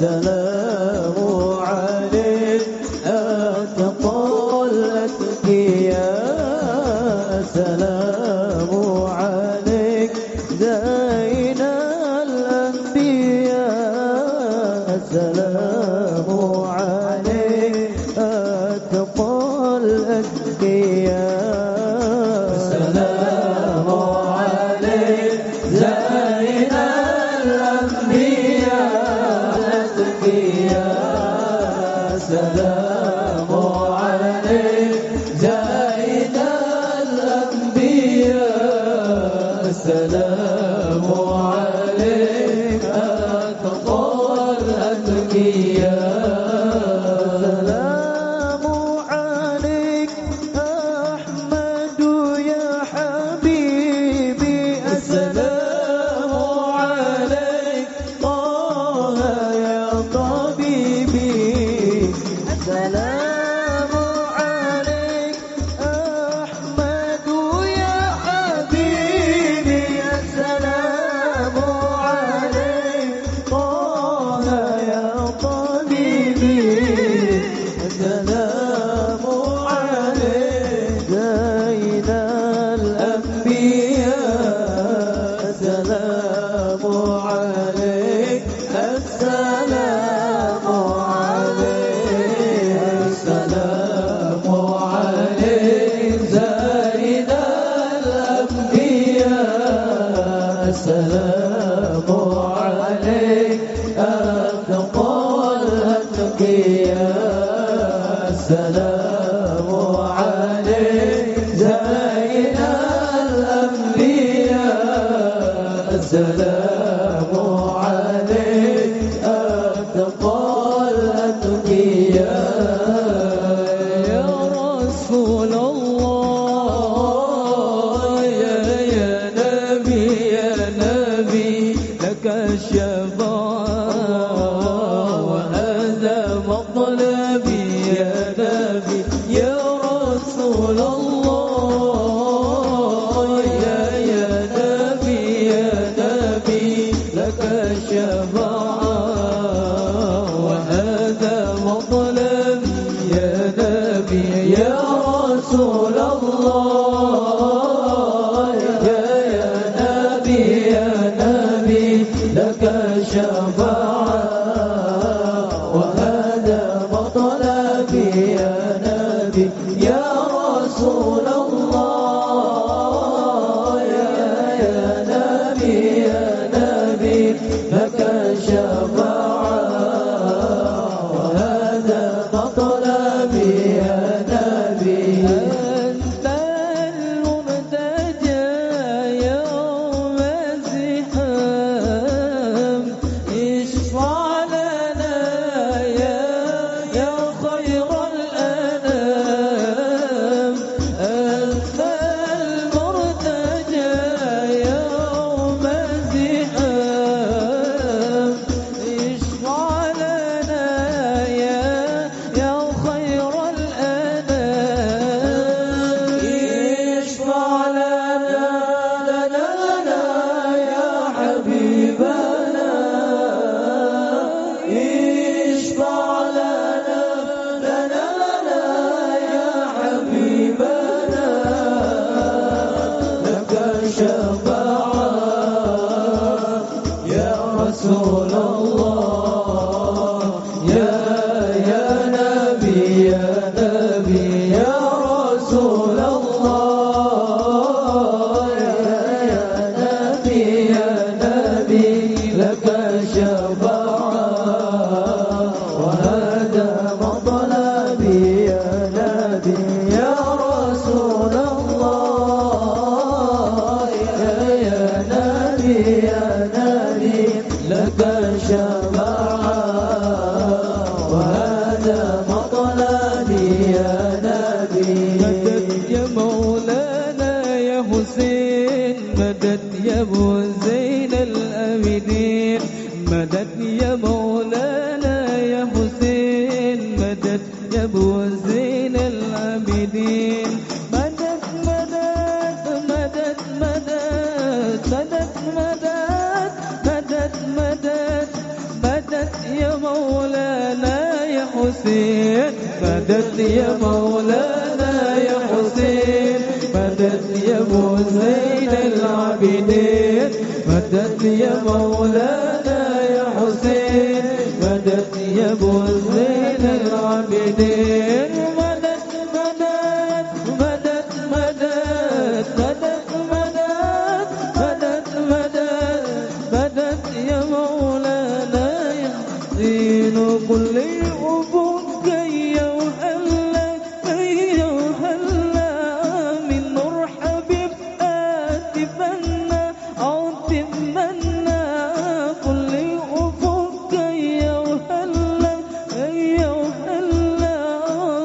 السلام السلام عليك أتقى الأتقياء. السلام عليك زين الأنبياء الأتقياء. السلام عليك زين الأنبياء. السلام عليك أتقى الأتقياء. السلام عليك أحمد يا حبيبي. السلام عليك طه يا طبيبي. السلام عليك أحمد يا حبيبي. السلام عليك طه يا طبيبي. السلام عليك زين الأنبياء. السلام عليك. السلام عليك. السلام عليك زين الأنبياء. السلام عليك أتقى الأتقياء. السلام عليك زين الأنبياء. السلام عليك أتقى الأتقياء. يا رسول الله يا نبي لك الشفاعة وهذا مطلبي. يا نبي يا رسول الله يا نبي لك الشفاعة وهذا مطلبي. يا نبي يا رسول الله يا نبي لك الشفاعة وهذا مطلبي. يا نبي يا رسول الله يا نبي لك الشفاعة وهذا مطلبي. يا نبي أنت المرتجى يوم الزحام. اشفع لنا يا خير الأنام. أنت المرتجى يوم الزحام. اشفع لنا يا خير الأنام. اشفع لنا يا حبيبنا. اشفع لنا يا حبيبنا. لك الشفاعة يا رسول الله يا نبي يا رسول الله يا نبي لك الشفاعة وهذا مطلبي. يا نبي يا رسول الله يا نبي لك الشفاعة وهذا مطلبي. يا نبي مدد يا مولانا يا حسين. مدد يا ابو زين الابدين. مدد يا مولانا يا حسين. مدد يا ابو زين العابدين. مدد مدد مدد مدد مدد مدد مدد مدد يا مولانا يا حسين. مدد يا مولانا يا حسين. مدد يا ابو زين العابدين. مدد يا مولانا يا حسين. مدد يا ابو زين العابدين مدد مدد مدد مدد مدد مدد مدد مدد يا مولانا يا زين كل الأفق يا وهلا يا وهلا من نور حبيب أتمنى أو تتمنى كل الأفق يا وهلا يا وهلا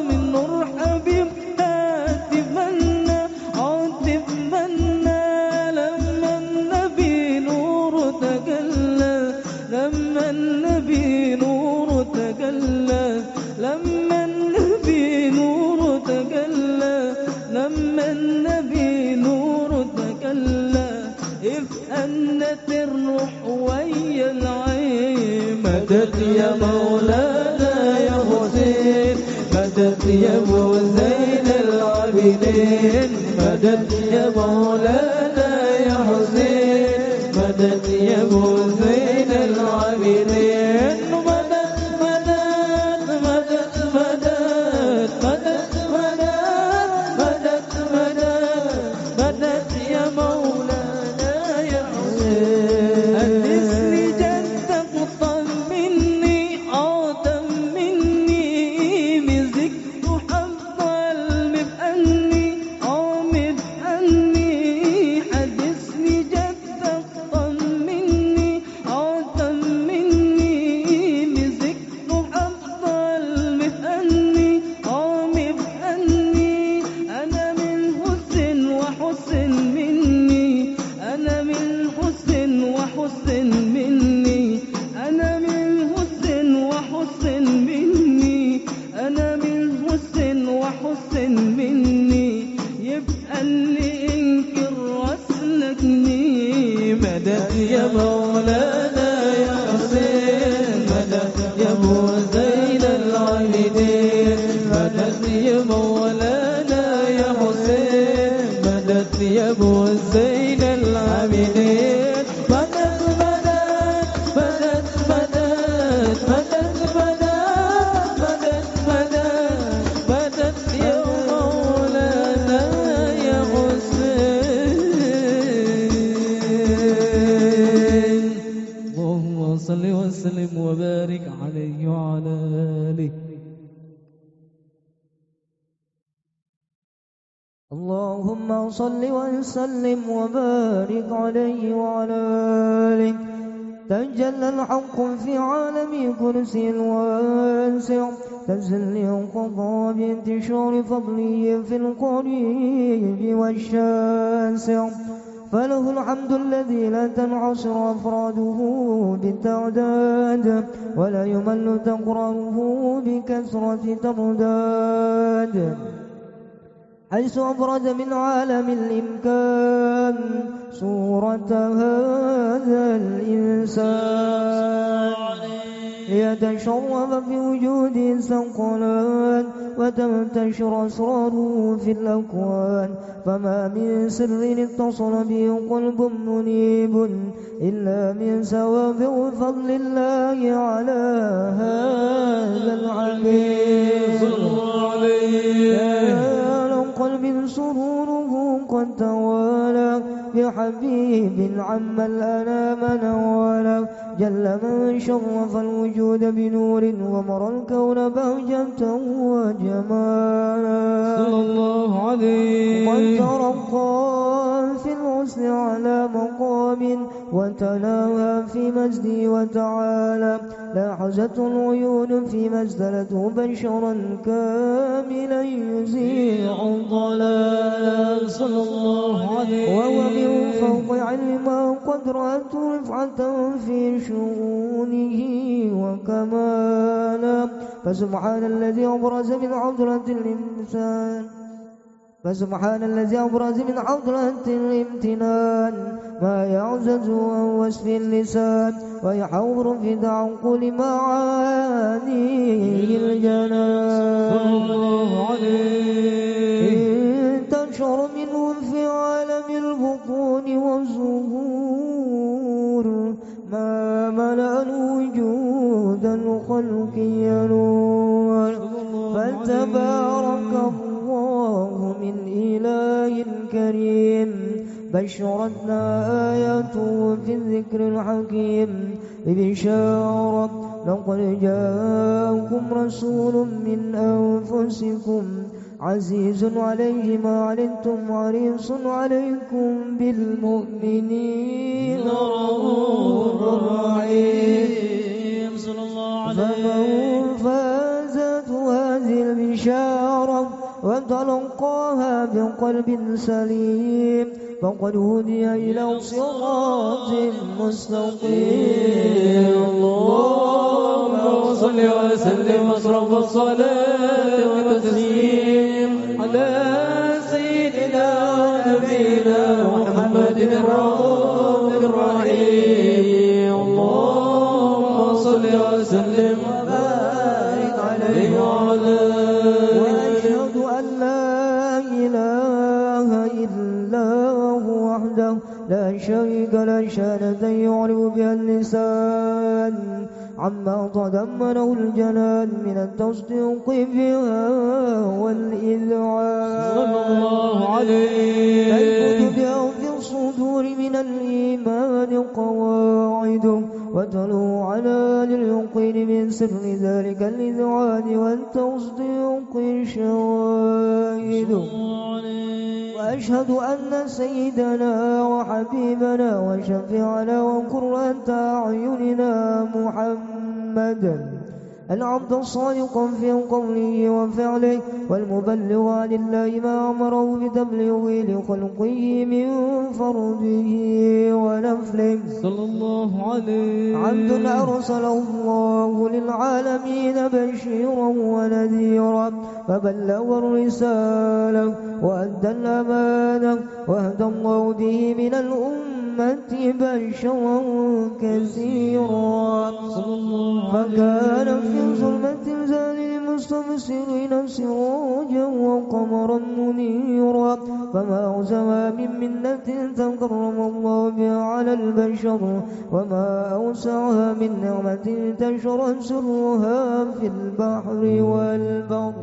من نور حبيب أتمنى أو تتمنى لما النبي نور تجلى لما النبي نور تجلى لما النبي نور تجلى لما النبي نور تجلى إذ أنت الروح ويا العين مدد يا مولانا يا حسين مدد يا ابو زين العابدين مدد يا مولانا يا حسين مدد يا ابو زين العابدين مدد مدد مدد مدد مدد مدد مدد مدد يا مولانا يا حسين أنسني جدك طمني طمني مزجت حظ قلبي بأني بأني حدثني جدك طمني طمني مزجت حظ قلبي بأني بأني أنا من حسن وحسن مني أنا من حسن وحسن مني أنا من حسن وحسن مني أنا من حسن وحسن مني يبقى اللي انكر واسلكني مدد يا مولانا يا حسين مدد يا ابو زين العابدين مدد يا مولانا يا حسين مدد يا ابو زين العابدين مدد مدد مدد مدد مدد مدد مدد مدد يا مولانا يا حسين اللهم صل وسلم وبارك عليه وعلى آله اللهم صل وسلم وبارك عليه وعلى آله تجلى الحق في عالم كرسي الواسع تنزل القضاء بانتشار فضله في القريب والشاسع فله الحمد الذي لا تنحصر أفراده بالتعداد ولا يمل تقراره بكثرة ترداد حيث أبرز من عالم الإمكان صورة هذا الإنسان يتشرف في وجوده الثقلان وتنتشر أسراره في الأكوان فما من سر اتصل به قلب منيب إلا من ثواب وفضل الله على هذا العبيد قلب سروره قد توالى بحبيب عم الأنام نوالا جل من شرف الوجود بنور ومر الكون بهجة وجمالا صلى الله عليه قد ترقى في الحسن على مقام وتلاها في مجده وتعالى لاحظت العيون في مزدلته بشرا كاملا يزيع ضلالا صلى الله عليه وهو من فوق علم قدرة رفعة في شؤونه وكمالا فسبحان الذي أبرز من عضلة الإنسان فسبحان الذي أبرز من عضلة الامتنان ما يعزز عن وصف اللسان ويحور في تعقل معانيه الجنان صلى الله عليه تنشر منه في عالم البطون والظهور ما ملأ الوجود الخلق ينور فتبارك الله من إله كريم بشرتنا آياته في الذكر الحكيم ببشارة لقد جاءكم رسول من أنفسكم عزيز عليه ما عنتم حريص عليكم بالمؤمنين رؤوف رحيم صلى الله عليه فمن فازت هذه البشارة وتلقاها بقلب سليم فقد هدي إلى صراط مستقيم اللهم صل وسلم واشرف الصلاة والتسليم على سيدنا ونبينا محمد الرؤوف الرحيم اللهم صل وسلم وبارك عليه وعلى وأشهد أن لا إله إلا هو وحده لا شريك له شهادة يعرف بها اللسان عما تضمنه الجنان من التصديق بها والإذعان صلى الله عليه تثبت بها في الصدور من الإيمان قواعد وتلو على لليقين من سر ذلك الإذعان والتصديق شواهد وأشهد أن سيدنا وحبيبنا وشفيعنا وقرة أعيننا محمدا العبد الصادق في قوله وفعله والمبلغ عن الله ما أمره بتبليغه لخلقه من فرده ونفله صلى الله عليه عبد أرسله الله للعالمين بشيرا ونذيرا فبلغ الرسالة وأدى الأمانة وهدى الله به من الأمة بشرا كثيرا فكان في ظلمة الزال المستبصرين سراجا وقمرا منيرا فما أوسع من منة تكرم الله بها على البشر وما أوسعها من نعمة تشرى سرها في البحر والبر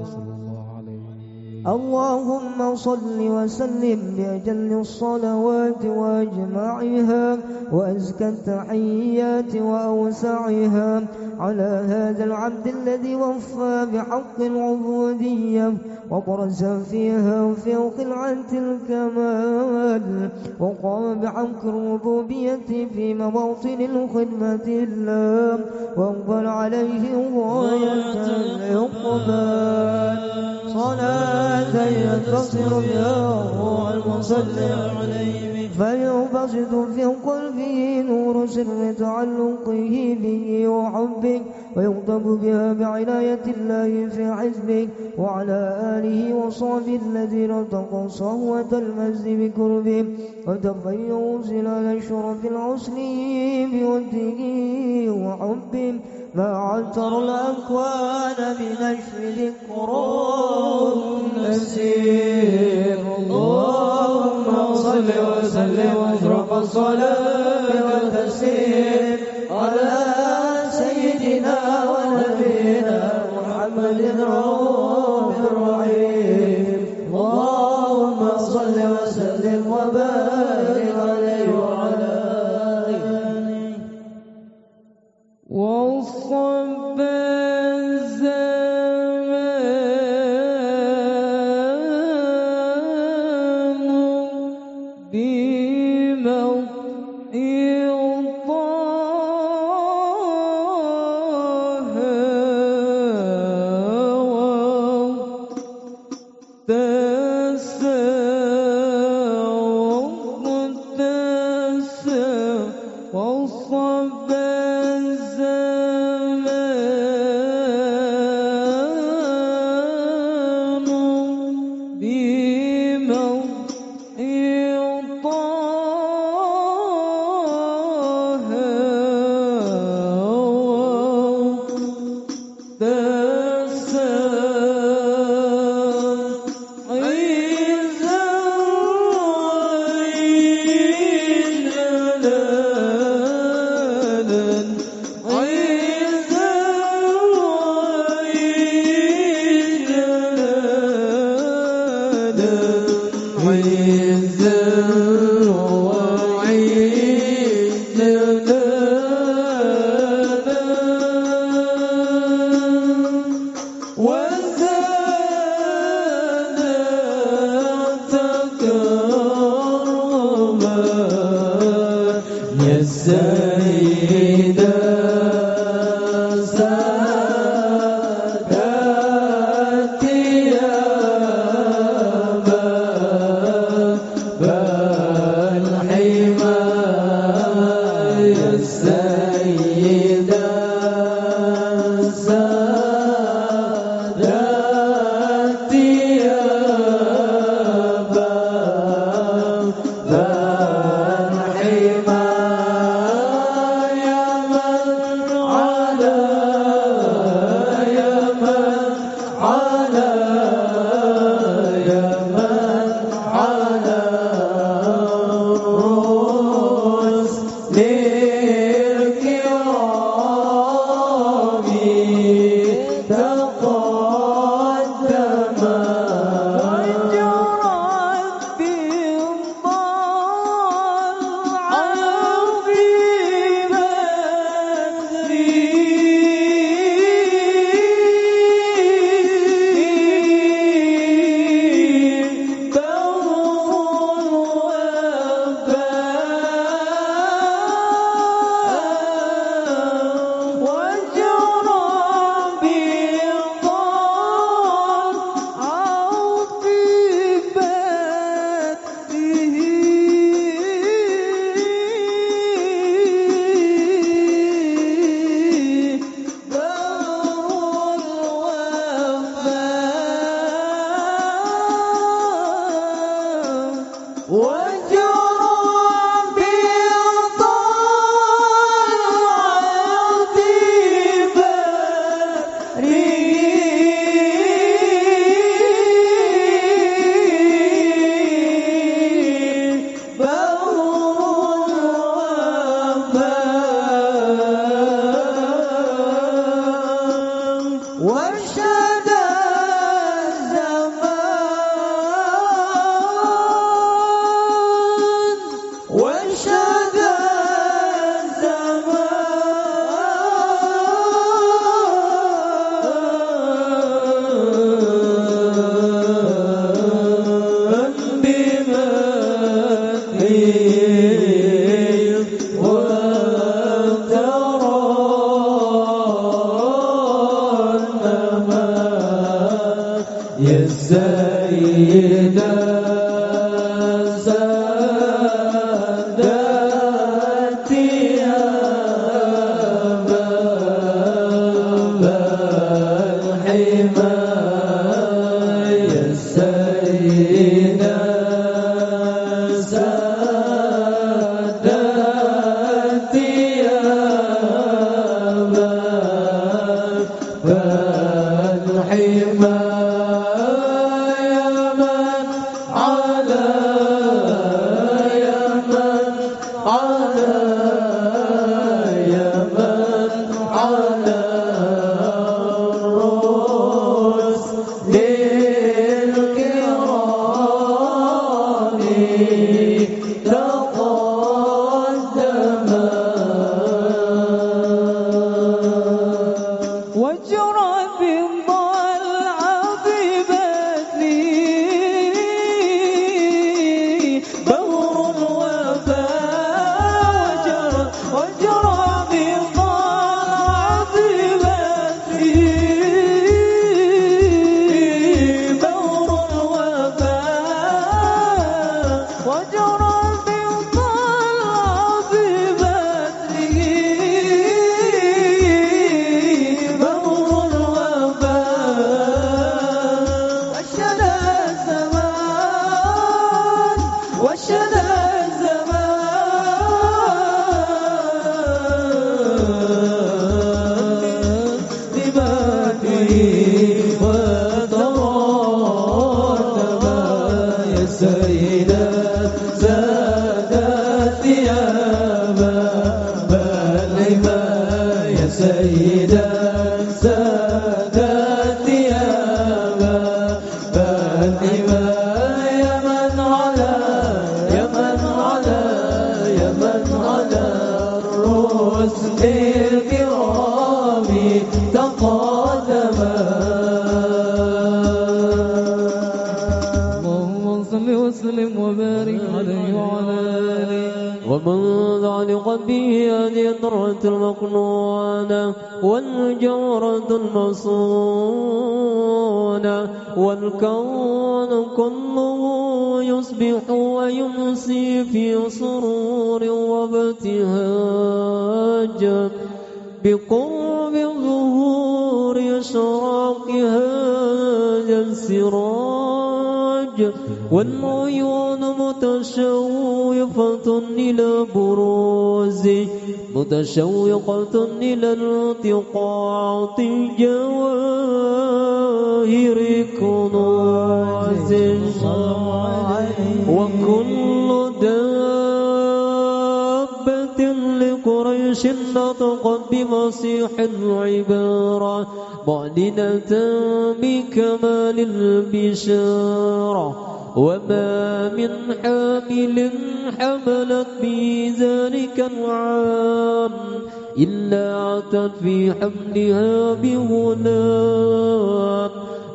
اللهم صل وسلم بأجل الصلوات وأجمعها وأزكى التحيات وأوسعها على هذا العبد الذي وفى بحق العبودية وبرز فيها في قلعة الكمال وقام بحق الربوبية في مواطن الخدمة الله وأقبل عليه غاية الإقبال صلاة يتصل بها الروح المصلي عليه فيبسط في قلبه نور سر تعلقه به وحبه ويغضب بها بعناية الله في حزبه وعلى آله وصحبه الذين ارتقوا صهوة المجد بكربه وتفيعوا زلال شرف العسل بوده وحبه ما عطر الأكوان بنشر ذكر نسير اللهم صل وسلم واشرف الصلاة والتسليم على سيدنا ونبينا محمد الرؤوف الرحيم اللهم صل وسلم وبارك عليه وعلى آله وصب الزمان بموئي وصب الزمان واشهد الزمان واشهد الزمان بمدحه وترى يا سيدنا سادتي يا باب الحمى يا سيدنا سادتي يا باب الحمى ومن ذلك به هذه الذرة المقنونة والجوهرة المصونة والكون كله يصبح ويمسي في سرور وابتهاج بقرب ظهور إشراق هذا السراج والعيون متشوفة إلى بروزه متشوقة إلى التقاط جواهر كنوزه وكل دابة لقريش نطقت بمصيح العبارة معلنة بكمال البشارة وما من حامل حملت به ذلك العام إلا أتت في حملها بغلام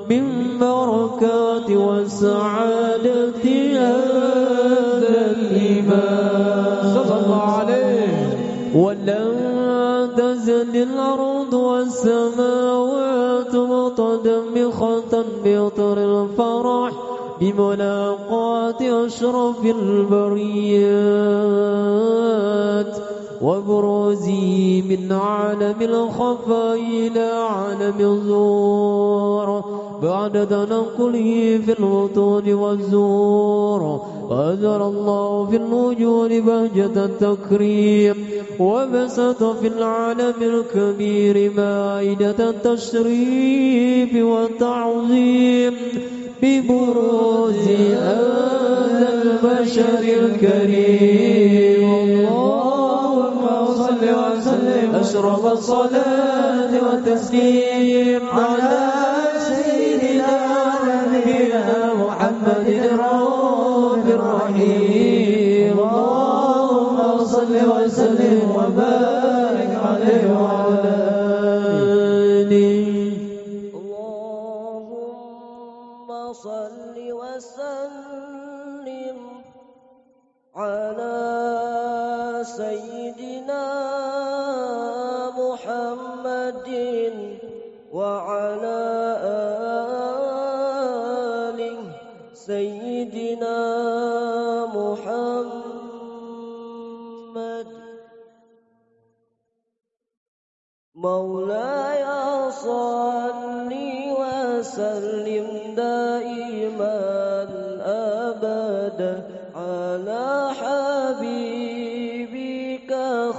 من بركات وسعادة هذا الإمام صلى الله عليه ولا تزل الأرض والسماوات متدمخة بطر الفرح بملاقات أشرف البريات وبروزه من عالم الخفاء إلى عالم الظهور بعد تنقله في البطون والزور وأزل الله في الوجود بهجة التكريم وبسط في العالم الكبير مائدة التشريف والتعظيم ببروز هذا البشر الكريم اللهم صل وسلم أشرف الصلاة والتسليم على على سيدنا محمد وعلى آل سيدنا محمد. مولاي صل وسلم دائما أبدا على حبيبك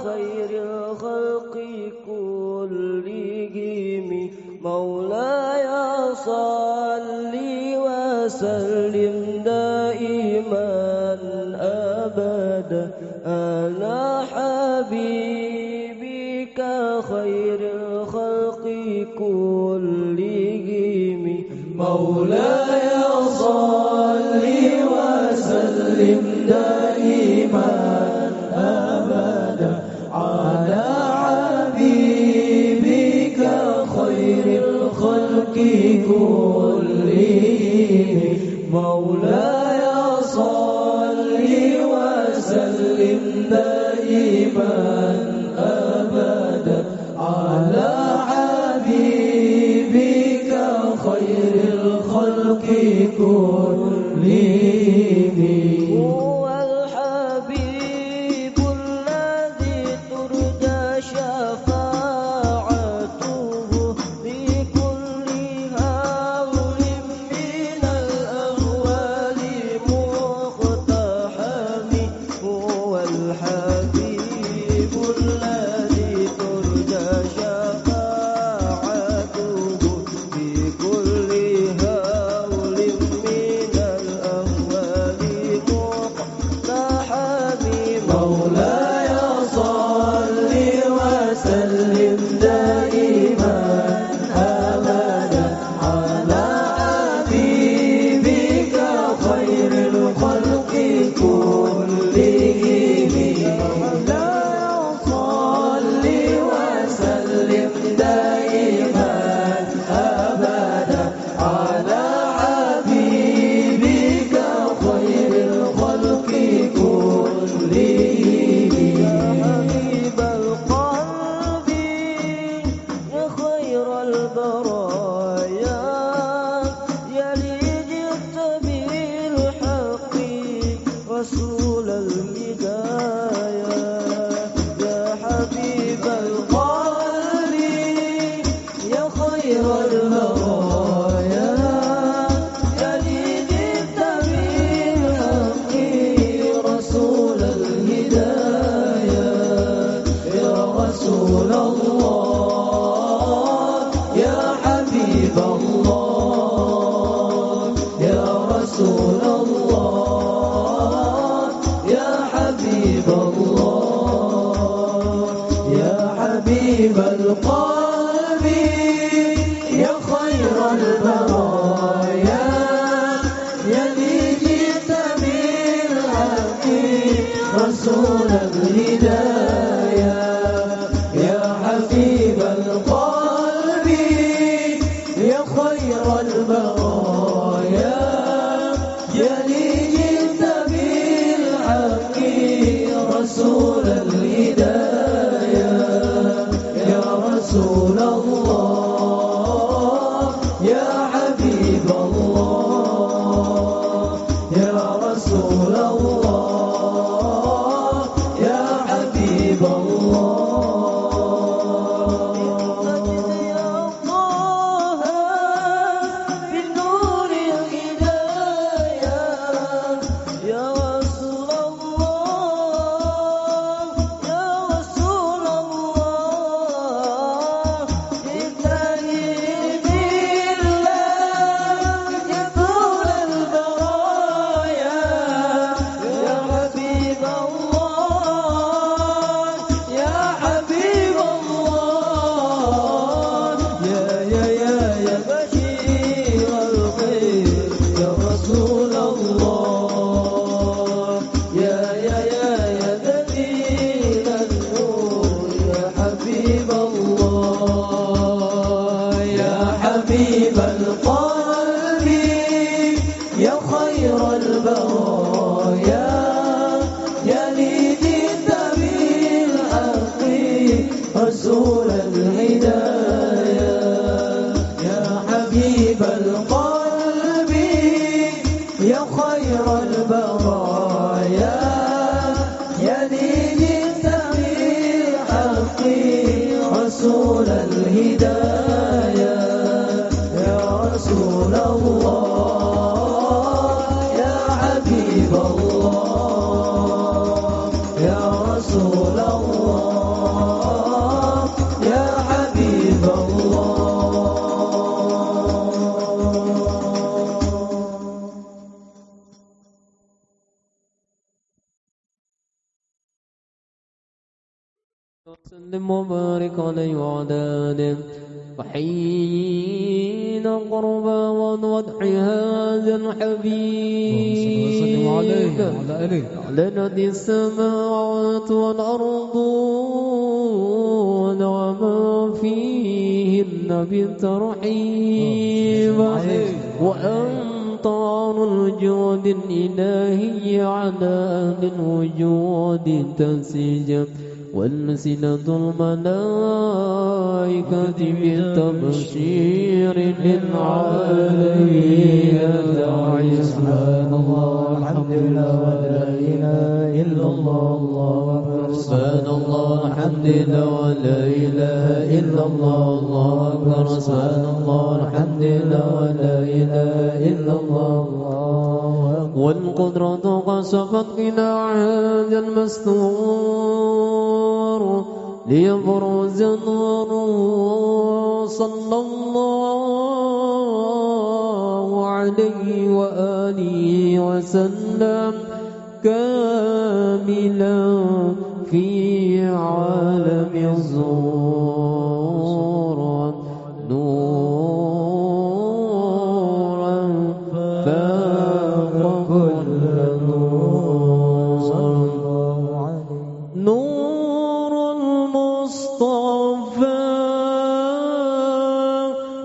خير الخلق كلهم. مولاي صل وسلم دائما أبدا على حبيبك خير الخلق كلهم. مولاي صل وسلم دائما أبدا على حبيبك خير الخلق كلهم. مولاي صل وسلم دائما أبدا على حبيبك خير الخلق كلهم. هو الحبيب الذي ترجى شفاعته في كل هول من الأهوال مقتحم. هو الحبيب الذي ترجى شفاعته في كل هول من الأهوال مقتحم. مولاي صل وسلم دائما أبدا على حبيبك خير الخلق كلهم. مولاي صل وسلم دائما أبدا على حبيبك خير الخلق كلهم. حبيب القلب يا خير البرايا يا لي جئت بالحق رسول الهدايا. يا حبيب القلب يا خير البرايا يا لي جئت بالحق رسول الهدايا. يا رسول الله يا حبيب الله يا رسول الله يا حبيب الله. يا حبيب القلب يا خير البرايا يا لي جئت بالحق رسول الهدايا. يا حبيب القلب يا خير البرايا يا لي جئت بالحق رسول الهدايا. يا رسول الله يا حبيب الله يا رسول الله يا حبيب الله. يا الله بالنور الهدايا يا رسول الله يا رسول الله. اداني بالله يا طول البرايا يا حبيب الله يا حبيب الله. يا بشير الخير يا رسول الله. يا دليل النور يا حبيب الله. يا حبيب القلب يا خير البرايا وسلم وبارك عليه وعلى آله وحين قرب وضح هذا الحبيب وسلم عليه وعلى آله لنت السماوات والأرض وما فيهن بالترحيب وأمطار الجود الإلهي على أهل الوجود تنسج والسنة الملائكة بالتبشير للعالمين داعي سبحان الله الحمد لله ولا إله إلا الله الله أكبر سبحان الله الحمد لله ولا إله إلا الله الله أكبر سبحان الله الحمد لله ولا إله إلا الله والقدرة قصفت قناع هذا المستور ليبرز النور صلى الله عليه وآله وسلم كاملا في عالم الزور نورا فاق كل نور المصطفى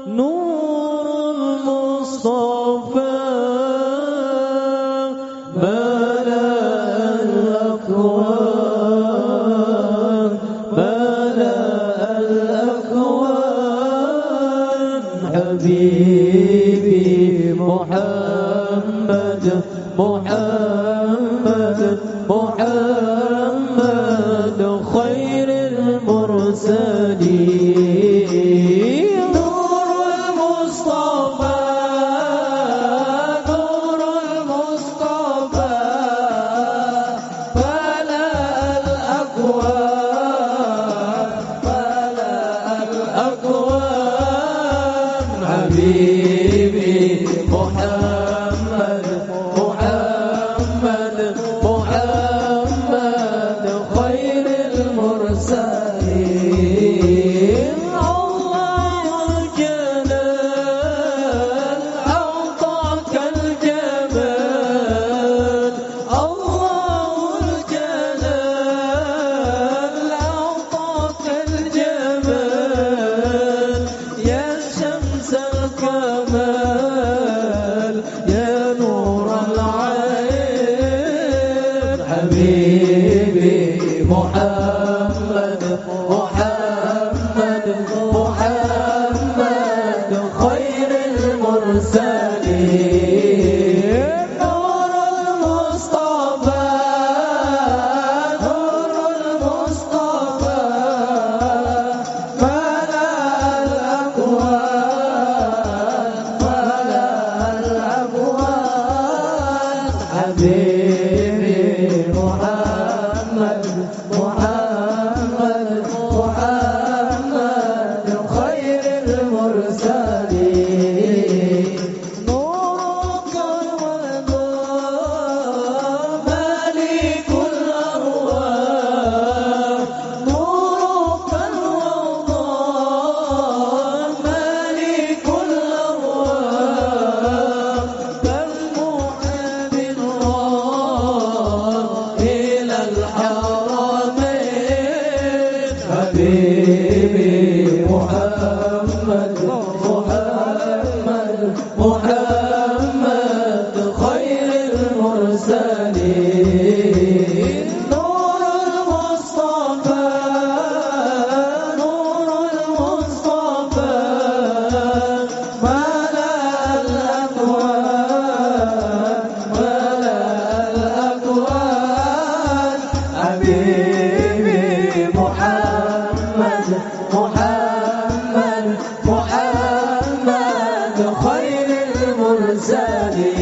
نور المصطفى ملأ الأكوان حبيبي محمد خير المرسلين نور المصطفى ملأ الأكوان حبيبي محمد خير المرسلين الله الجلال أعطاك الجمال الله الجلال أعطاك الجمال يا شمس الكمال يا نور العين حبيبي محمد خير المرسلين نور المصطفى ملأ الأكوان حبيبي محمد خير المرسلين نورك الوضاء مالك الأرواح نورك الوضاء مالك الأرواح كالمحب الراح إلى الحرمين حبيبي محمد خير المرسلين نور المصطفى ملأ الأكوان حبيبي محمد خير المرسلين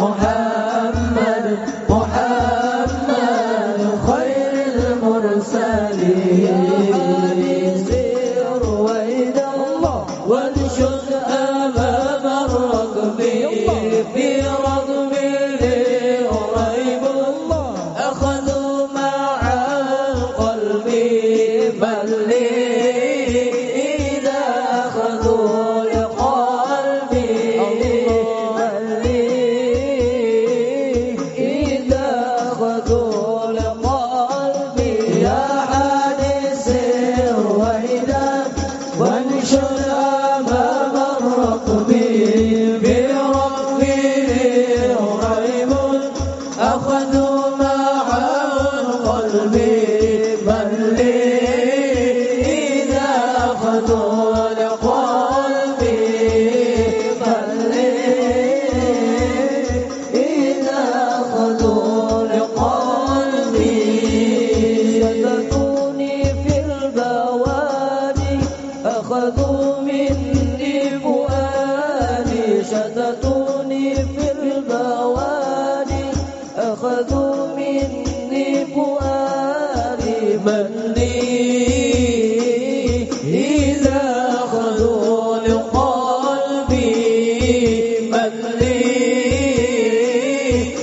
محمد محمد خير المرسلين سير وإذا وانشد أمام الركب في رغم ريب أخذوا مع القلب بل إذا أخذوا لقلبي بل إذا أخذوا لقلبي يا حادث وإذا وانشد أمام الركب بربي ريب أخذوا مع القلب بل إذا أخذوا لقلبي بل إذا أخذوا لقلبي شتتوني في البوادي أخذوا مني فؤادي شتتوني في البوادي أخذوا مني فؤادي من إذا أخذوا لقلبي من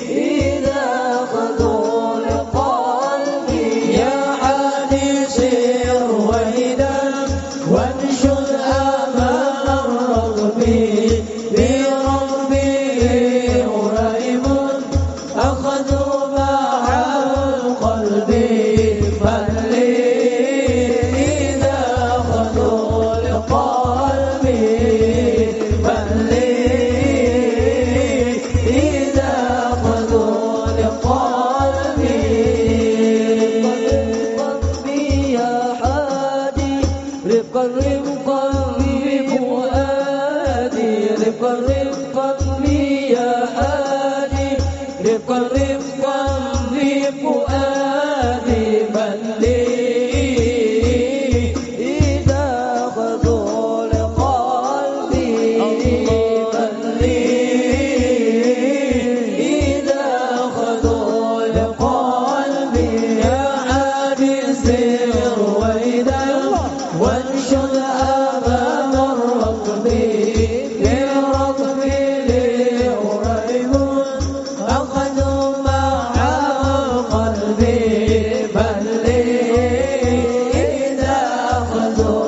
إذا أخذوا لقلبي يا حادث رويدا وانشد أمام الرغب بربي ريب أخذوا مع القلب بل إذا أخذوا لقلبي بل إذا أخذوا لقلبي قلبي يا حادي رفقا رفقا بفؤادي رفقا رفقا بي يا حادي رفقا رفقا بفؤادي بل إذا أخذوا لقلبي بل إذا أخذوا لقلبي يا حادث رويدا وانشد أمام الركب بركب ريب أخذوا مع القلب بل إذا أخذوا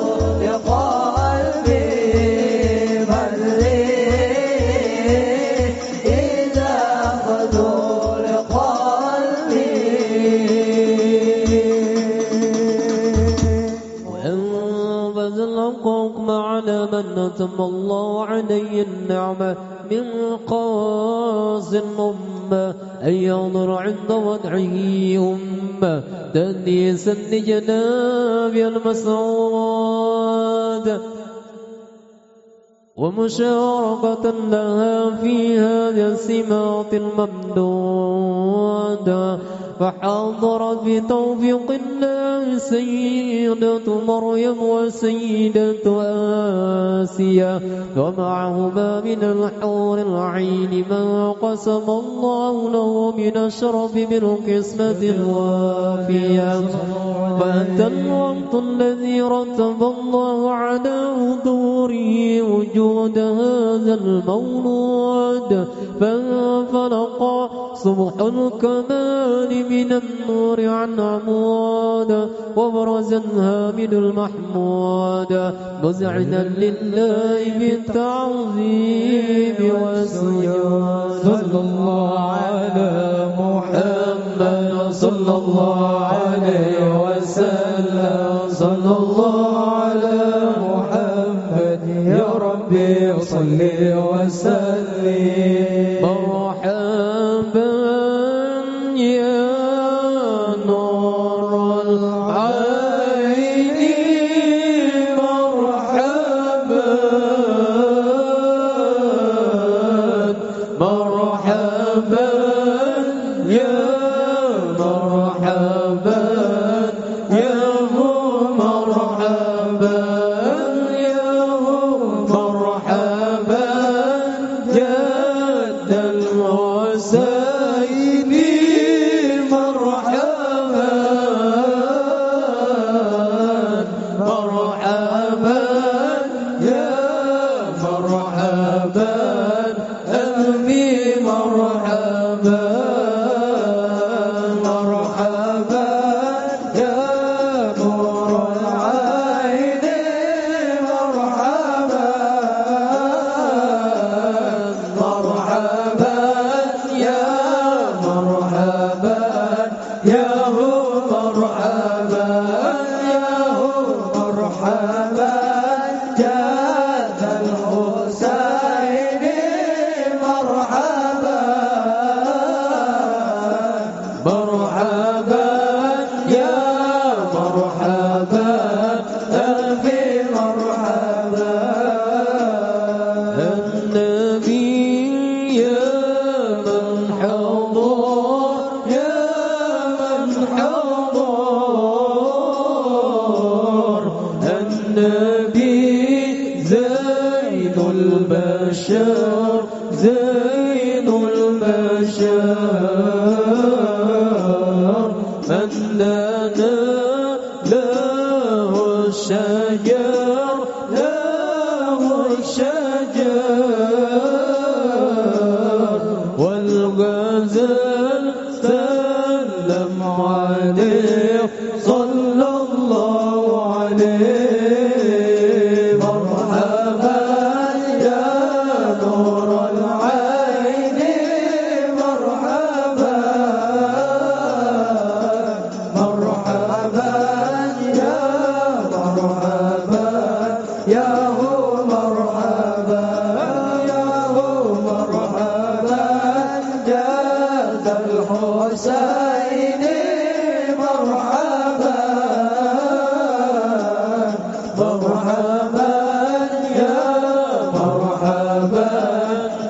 لقلبي بل إذا أخذوا لقلبي وإن بذل الحكم على من أتم الله عليه النعمة من قاص الأمة أن ينظر عند وضعه أمة تأنيسا لجناب المسعود ومشاركة لها في هذا السمات الممدودة فحضرت بتوفيق الله سيدة مريم وسيدة آسيا ومعهما من الحور العين ما قسم الله له من الشرف بالقسمة الوافية فأنت الوقت الذي رتب الله على حضوره وجود هذا المولود فانفلق صبح الكمال من النور عن عمود وبرز الهامد المحمود مزعنا لله بالتعظيم والسجود صلى الله على محمد صلى الله عليه وسلم صلى الله على محمد يا ربي صل وسلم مرحبا يا نور العين مرحبا مرحبا يا مرحبا يا مرحبا يا مرحبا جد المولى الحسين مرحبا مرحبا يا مرحبا أمي مرحبا مرحبا يا نور العين مرحبا مرحبا يا مرحبا يا هو مرحبا يا هو مرحبا جاد الحسين مرحبا مرحبا يا مرحبا ألفي مرحبا النبي يا من حضر يا من حضر النبي زين البشر زين البشر من لنا له الشجر له الشجر والغزل سلم عليه صلى الله عليه مرحبا يا نور العين مرحبا مرحبا يا مرحبا يا هو مرحبا يا هو مرحبا جاد الحسين مرحبا مرحبا يا مرحبا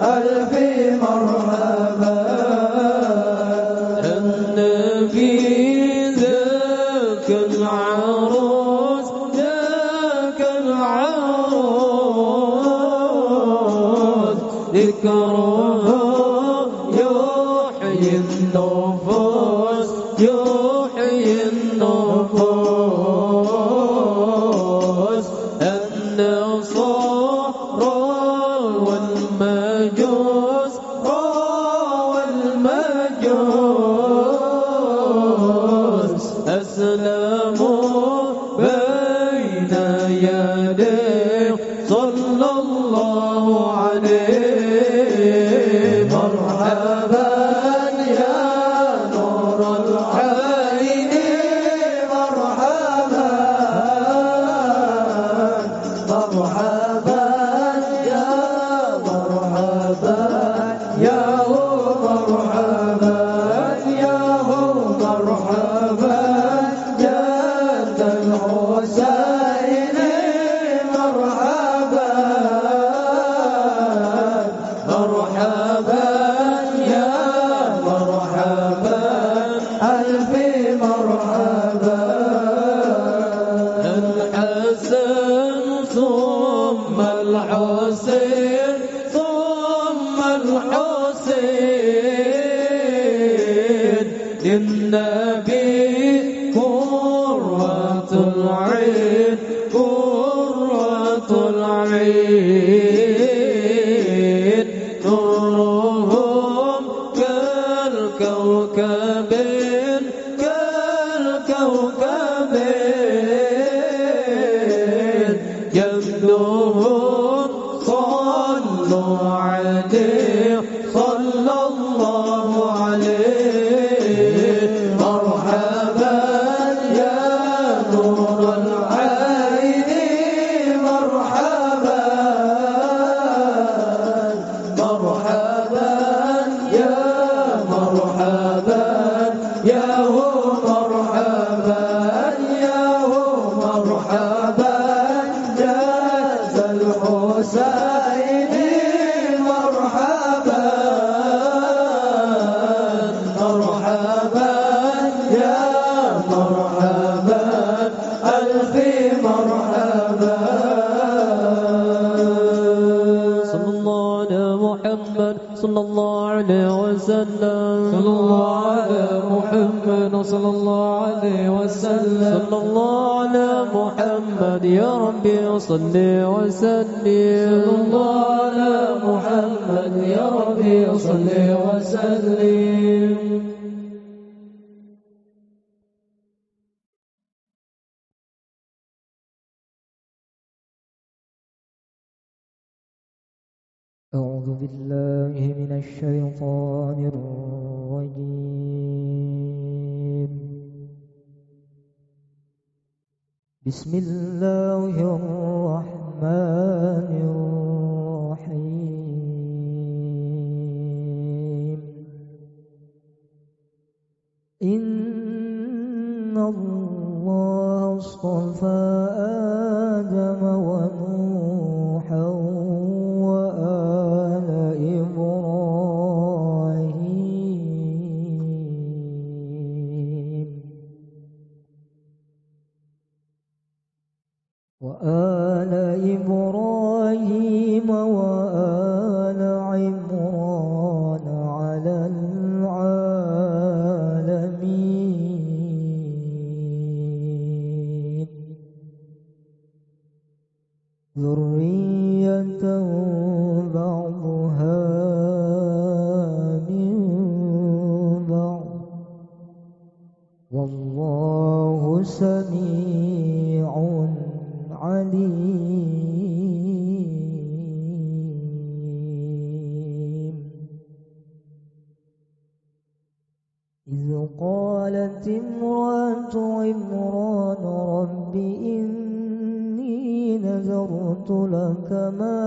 ألفي مرحبا النبي ذاك العروس ذاك العروس ذكره يحيي النفوس يحيي النفوس النصارى والمجوس والمجوس أسلموا بين يديه صلى الله عليه مرحبا يا نور العين مرحبا مرحبا يا مرحبا يا هو مرحبا يا هو مرحبا جاد الحسين مرحبا مرحبا يا مرحبا ألفي مرحبا الحسن ثم الحسين ثم الحسين للنبي قرة العين قرة العين نورهم كالكوكبين كالكوكبين جدهم صلوا عليه صلى الله عليه مرحبا يا نور العين مرحبا مرحبا يا مرحبا يا هو مرحبا يا وسلم صلى الله على محمد صلى الله عليه وسلم صلى الله على محمد يا ربي صل وسلم صلى الله على محمد يا ربي صل وسلم أعوذ بالله من الشيطان الرجيم بسم الله الرحمن الرحيم إن الله اصطفى آدم ونوحا وآل إبراهيم وآل عمران على العالمين ذرية بعضها من بعض والله سميع عليم إذ قالت امرأة عمران رب إني نذرت لك ما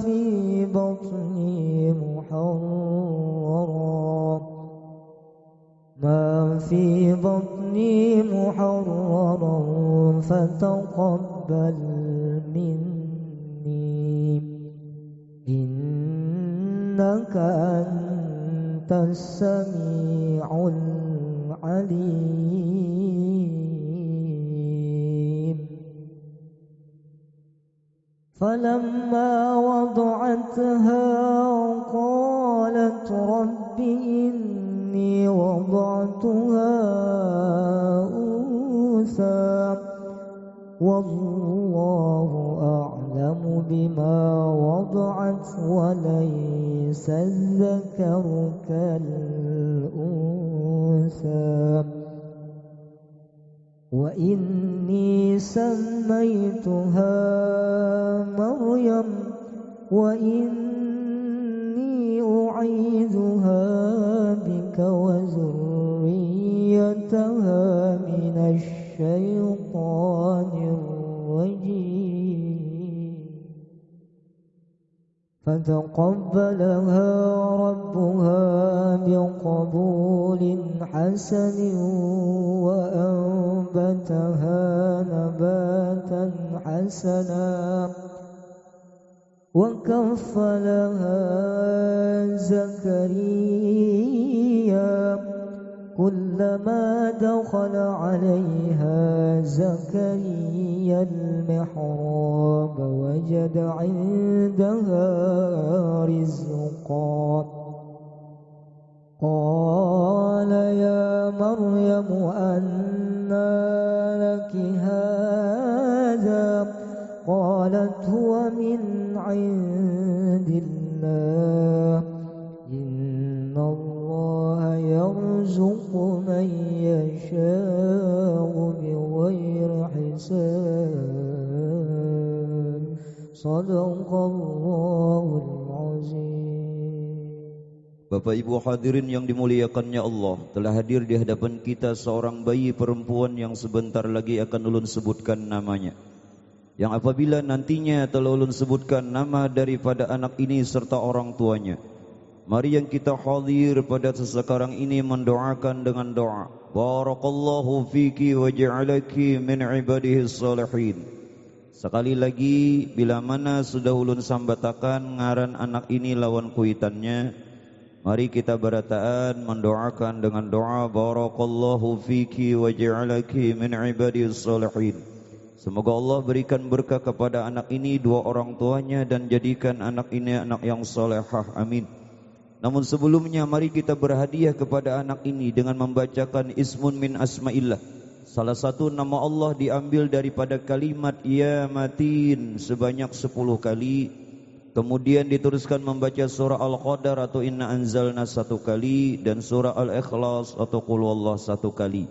في بطني محررا فتقبل مني إنك أنت السميع العليم فلما وضعتها قالت رب إني وضعتها أنثى والله أعلم بما وضعت وليس الذكر كالأنثى وإني سميتها مريم وإني أعيذها بك وذريتها من الشيطان الرجيم فتقبلها ربها بقبول حسن وأنبتها نباتا حسنا وكفلها زكريا كلما دخل عليها زكريا المحراب وجد عندها رزقا قال يا مريم أنى لك هذا قالت هو من عند الله إن الله يرزق من يشاء بغير حساب صدق الله العظيم. Bapak Ibu hadirin yang dimuliakannya Allah, telah hadir di hadapan kita seorang bayi perempuan yang sebentar lagi akan ulun sebutkan namanya. Yang apabila nantinya telah ulun sebutkan nama daripada anak ini serta orang tuanya, mari yang kita hadir pada sekarang ini mendoakan dengan doa. Barakallahu fiki wa ja'alaki min ibadihi salihin. Sekali lagi, bila mana sudah ulun sambatakan ngaran anak ini lawan kuitannya, mari kita berataan mendoakan dengan doa barakallahu fiki wa ja'alaki min ibadihi salihin. Semoga Allah berikan berkah kepada anak ini, dua orang tuanya, dan jadikan anak ini anak yang salehah. Amin. Namun sebelumnya mari kita berhadiah kepada anak ini dengan membacakan ismun min asma'illah. Salah satu nama Allah diambil daripada kalimat ya matin sebanyak 10 kali. Kemudian diteruskan membaca surah Al-Qadar atau Inna Anzalna 1 kali dan surah Al-Ikhlas atau Qul Huwallah 1 kali.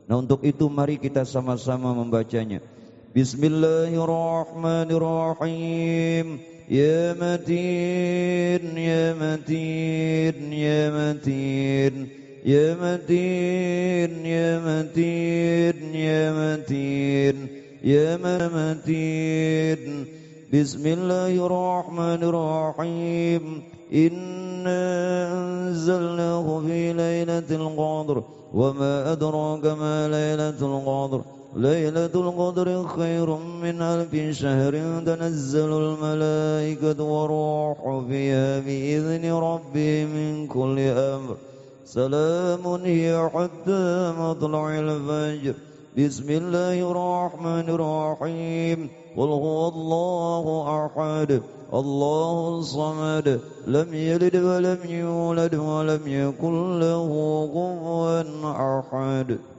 Nah, untuk itu mari kita sama-sama membacanya. Bismillahirrahmanirrahim. Ya matin, ya matin, ya matin, ya matin, ya matin, ya matin, ya matin. Bismillahirrahmanirrahim. Inna anzalnahu fi lailatul qadr wa ma adraka ma lailatul qadr. ليلة القدر خير من ألف شهر تنزل الملائكة والروح فيها بإذن ربهم من كل أمر سلام هي حتى مطلع الفجر بسم الله الرحمن الرحيم قل هو الله أحد الله الصمد لم يلد ولم يولد ولم يكن له كفوا أحد.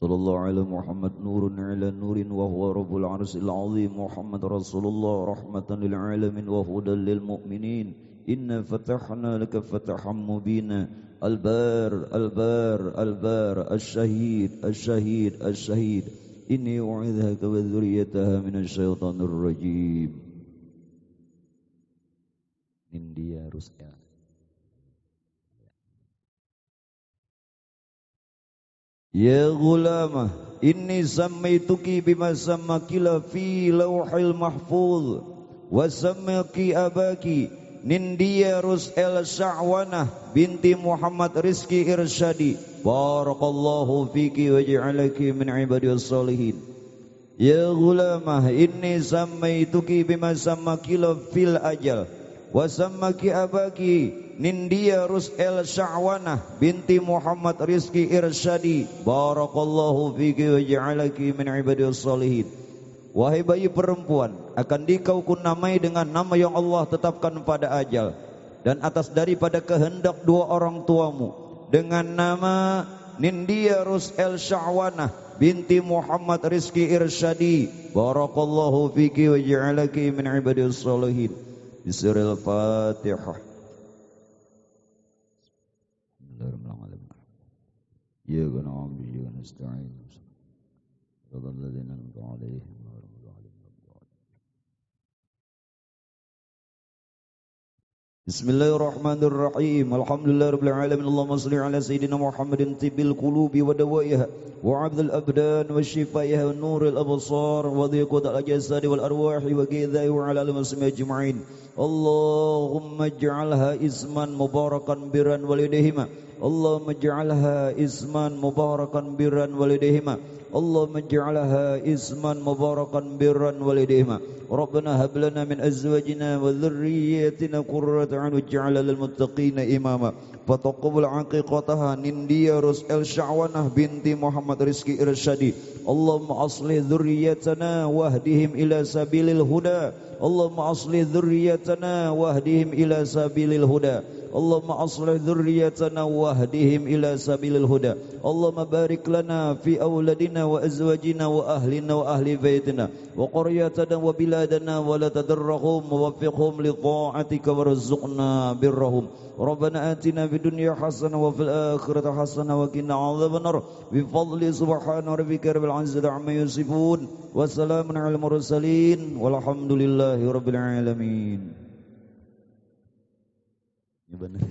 صلى الله على محمد نور على نور وهو رب العرش العظيم محمد رسول الله رحمة للعالمين وهدى للمؤمنين إنا فتحنا لك فتحا مبينا البار البار البار الشهيد الشهيد الشهيد إني أعيذك وذريتها من الشيطان الرجيم. India Rusia. Ya ghulamah, inni sammaituki bima sammakila fi lawhil mahfuz wa sammaki abaki Nindia Rus'el Sya'wanah binti Muhammad Rizki Irsyadi barakallahu fiki wa ja'alaki min ibadiyas salihin. Ya ghulamah, inni sammaituki bima sammakila fil ajal wa sammaki abaki Nindia Rus'el Sya'wanah binti Muhammad Rizki Irsyadi barakallahu fiki wa ja'alaki min ibadiyas salihin. Wahai bayi perempuan, akan dikau kunamai dengan nama yang Allah tetapkan pada ajal dan atas daripada kehendak dua orang tuamu dengan nama Nindia Rus'el Sya'wanah binti Muhammad Rizki Irsyadi barakallahu fiki wa ja'alaki min ibadiyas salihin. Bismillahil Fatihah. Ya guna ambi ya nasta'in Radal ladina an'amta alaihim Bismillahirrahmanirrahim. Alhamdulillahirabbil alamin. Allahumma shalli ala sayidina Muhammadin tibbil qulubi wa dawaiha wa 'abdil abdan wa shifaiha wa nuril absar wa dhiqatil ajsadi wal arwahi wa ghidha'i wa 'ala al-muslimin ajma'in. Allahumma ij'alha isman mubarakan birran walidayhima. Allahumma ij'alha isman mubarakan birran walidayhima. Allahumma ij'alha isman mubarakan birran walidayhima. Rabbana hab lana min azwajina wa dhurriyyatina qurrata a'yun waj'alna lil muttaqina imama. Fataqabbal 'aqiqataha Nindia Rus'el Sya'wanah binti Muhammad Rizki Irsyadi. Allahumma aslih dhurriyyatana wahdihim ila sabilil huda. Allahumma aslih dhurriyyatana wahdihim ila sabilil huda. Allahumma aslih dhurriyyatana wahdihim ila sabilil huda. Allahumma barik lana fi awladina wa azwajina wa ahlina wa ahli baitina wa qaryatana wa biladana wa la tadarrahum wa waffiqhum li ta'atika warzuqna birrahum. Rabbana atina fid dunya hasanah wa fil akhirati hasanah wa qina adzabannar. Bi fadli subhana rabbika rabbil izzati amma yasifun wa salamun alal mursalin walhamdulillahi rabbil alamin. Ya benar.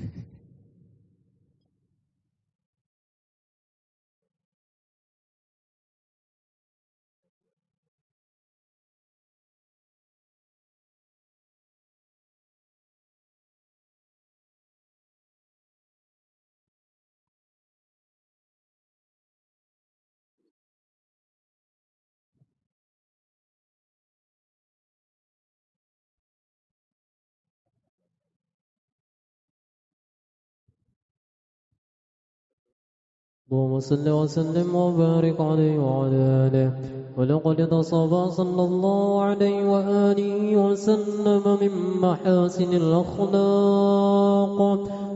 اللهم صل وسلم وبارك عليه وعلى آله. ولقد تصبى صلى الله عليه وآله وسلم من محاسن الأخلاق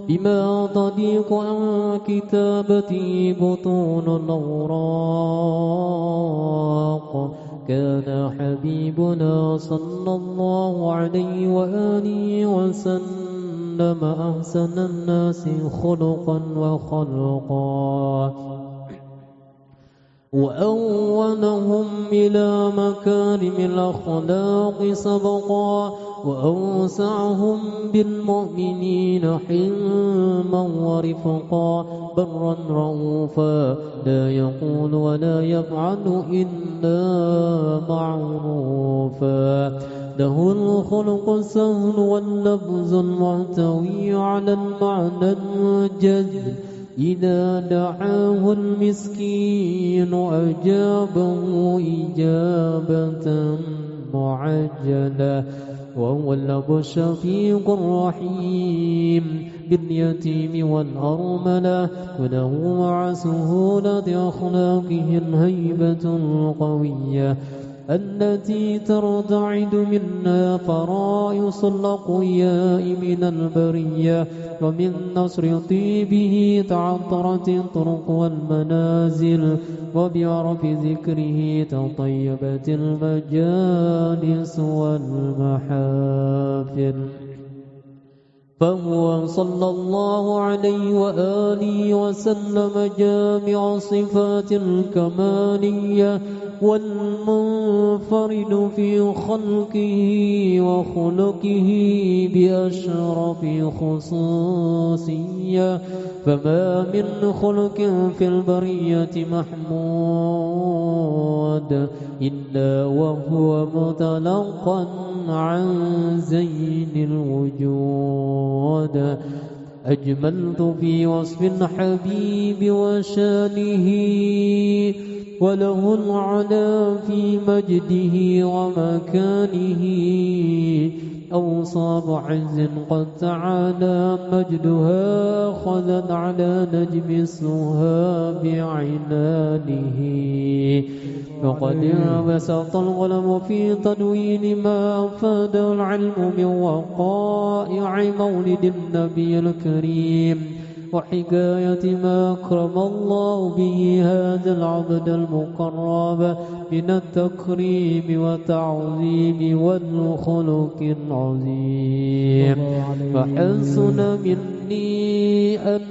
بما تضيق عن كتابته بطون الأوراق. كان حبيبنا صلى الله عليه وآله وسلم أحسن الناس خلقا وخلقا وأولهم إلى مكارم الأخلاق سبقا وأوسعهم بالمؤمنين حلما ورفقا برا رؤوفا لا يقول ولا يفعل إلا معروفا. له الخلق السهل واللفظ المحتوي على المعنى الجد. إذا دعاه المسكين أجابه إجابة معجلة. وهو الأب الشفيق الرحيم باليتيم والأرملة. وله مع سهولة أخلاقه الهيبة القوية التي ترتعد منها فرائص الأقوياء من البرية. ومن نصر طيبه تعطرت الطرق والمنازل. وبعرف ذكره تطيبت المجالس والمحافل. فهو صلى الله عليه وآله وسلم جامع صفات الكمالية والمنفرد في خلقه وخلقه بأشرف خصوصية. فما من خلق في البرية محمود إلا وهو متلقا عن زين الوجود. أجملت في وصف الحبيب وشانه وله العلا في مجده ومكانه. أوصاب عز قد تعالى مجدها خذت على نجم السها بعنانه. وقد بسط الغلم في تدوين ما أفاد العلم من وقائع مولد النبي الكريم وحكاية ما أكرم الله به هذا العبد المقرب من التكريم والتعظيم والخلق العظيم. فحسن مني أن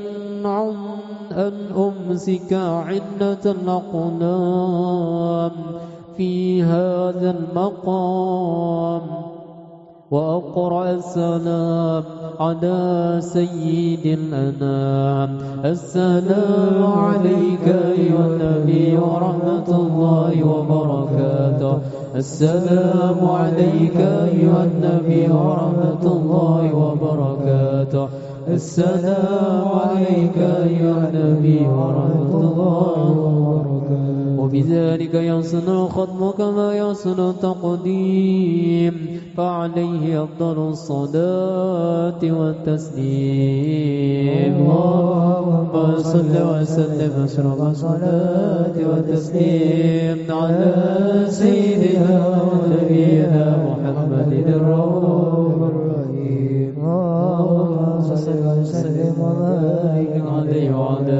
أمسك عدة الأقلام في هذا المقام وأقرأ السلام على سيد الأنام. السلام عليك أيها النبي ورحمة الله وبركاته. السلام عليك أيها النبي ورحمة الله وبركاته. السلام عليك أيها النبي ورحمة الله وبركاته. وبذلك يحسن الختم كما يحسن التقديم. فعليه أفضل الصلاة والتسليم. اللهم صل وسلم أشرف الصلاة والتسليم على سيدنا ونبينا محمد الرؤوف الرحيم. اللهم صل وسلم وبارك عليه وعلى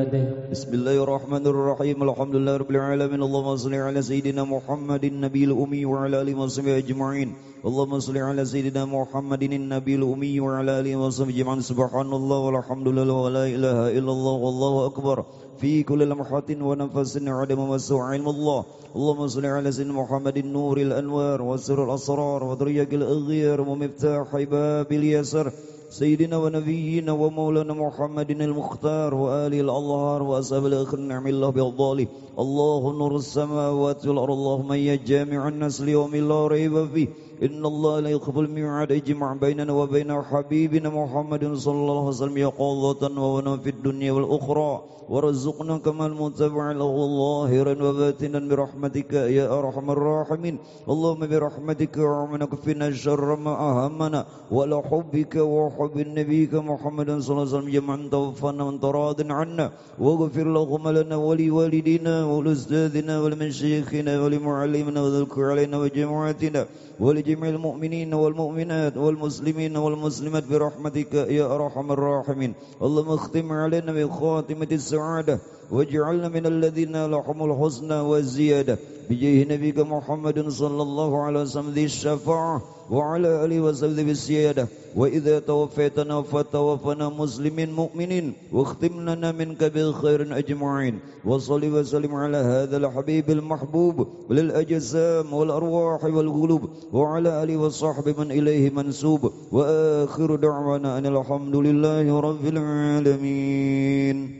آله. بسم الله الرحمن الرحيم. الحمد لله رب العالمين. اللهم صل على سيدنا محمد النبي الأمي وعلى آله وصحبه أجمعين. اللهم صل على سيدنا محمد النبي الأمي وعلى آله وصحبه أجمعين. سبحان الله والحمد لله ولا إله إلا الله والله أكبر في كل لمحة ونفس عدم مسوع علم الله. اللهم صل على سيدنا محمد النور الأنوار وسر الأسرار وذرية الأغيار ومفتاح باب اليسر سيدنا ونبينا ومولانا محمد المختار وآله الأطهار وأصحاب الأخر نعم الله بأفضاله. الله نور السماوات والأرض. اللهم يا جامع الناس ليوم لا ريب فيه إن الله لا يقبل الميعاد يجمع بيننا وبين حبيبنا محمد صلى الله عليه وسلم يقظة وونا في الدنيا والأخرى ورزقنا كما المتبع له ظاهرا وباطنا برحمتك يا أرحم الراحمين اللهم برحمتك وعمنا كفنا الشر ما أهمنا ولا حبك وحب نبيك محمد صلى الله عليه وسلم جمعا توفنا وانت راض عنا واغفر لهم لنا ولوالدينا ولأستاذنا ولمشايخنا ولمعلمنا وذلك علينا وجماعتنا ولجميع المؤمنين والمؤمنات والمسلمين والمسلمات برحمتك يا أرحم الراحمين اللهم اختم علينا بخاتمة السعادة واجعلنا من الذين لهم الحسنى والزيادة بجاه نبيك محمد صلى الله عليه وسلم ذي الشفاعة وعلى آله وسلم بالسيادة وإذا توفيتنا فتوفنا مسلمين مؤمنين واختم لنا منك بالخير أجمعين وصل وسلم على هذا الحبيب المحبوب للأجسام والأرواح والقلوب وعلى آله وصحبه من إليه منسوب وآخر دعوانا أن الحمد لله رب العالمين.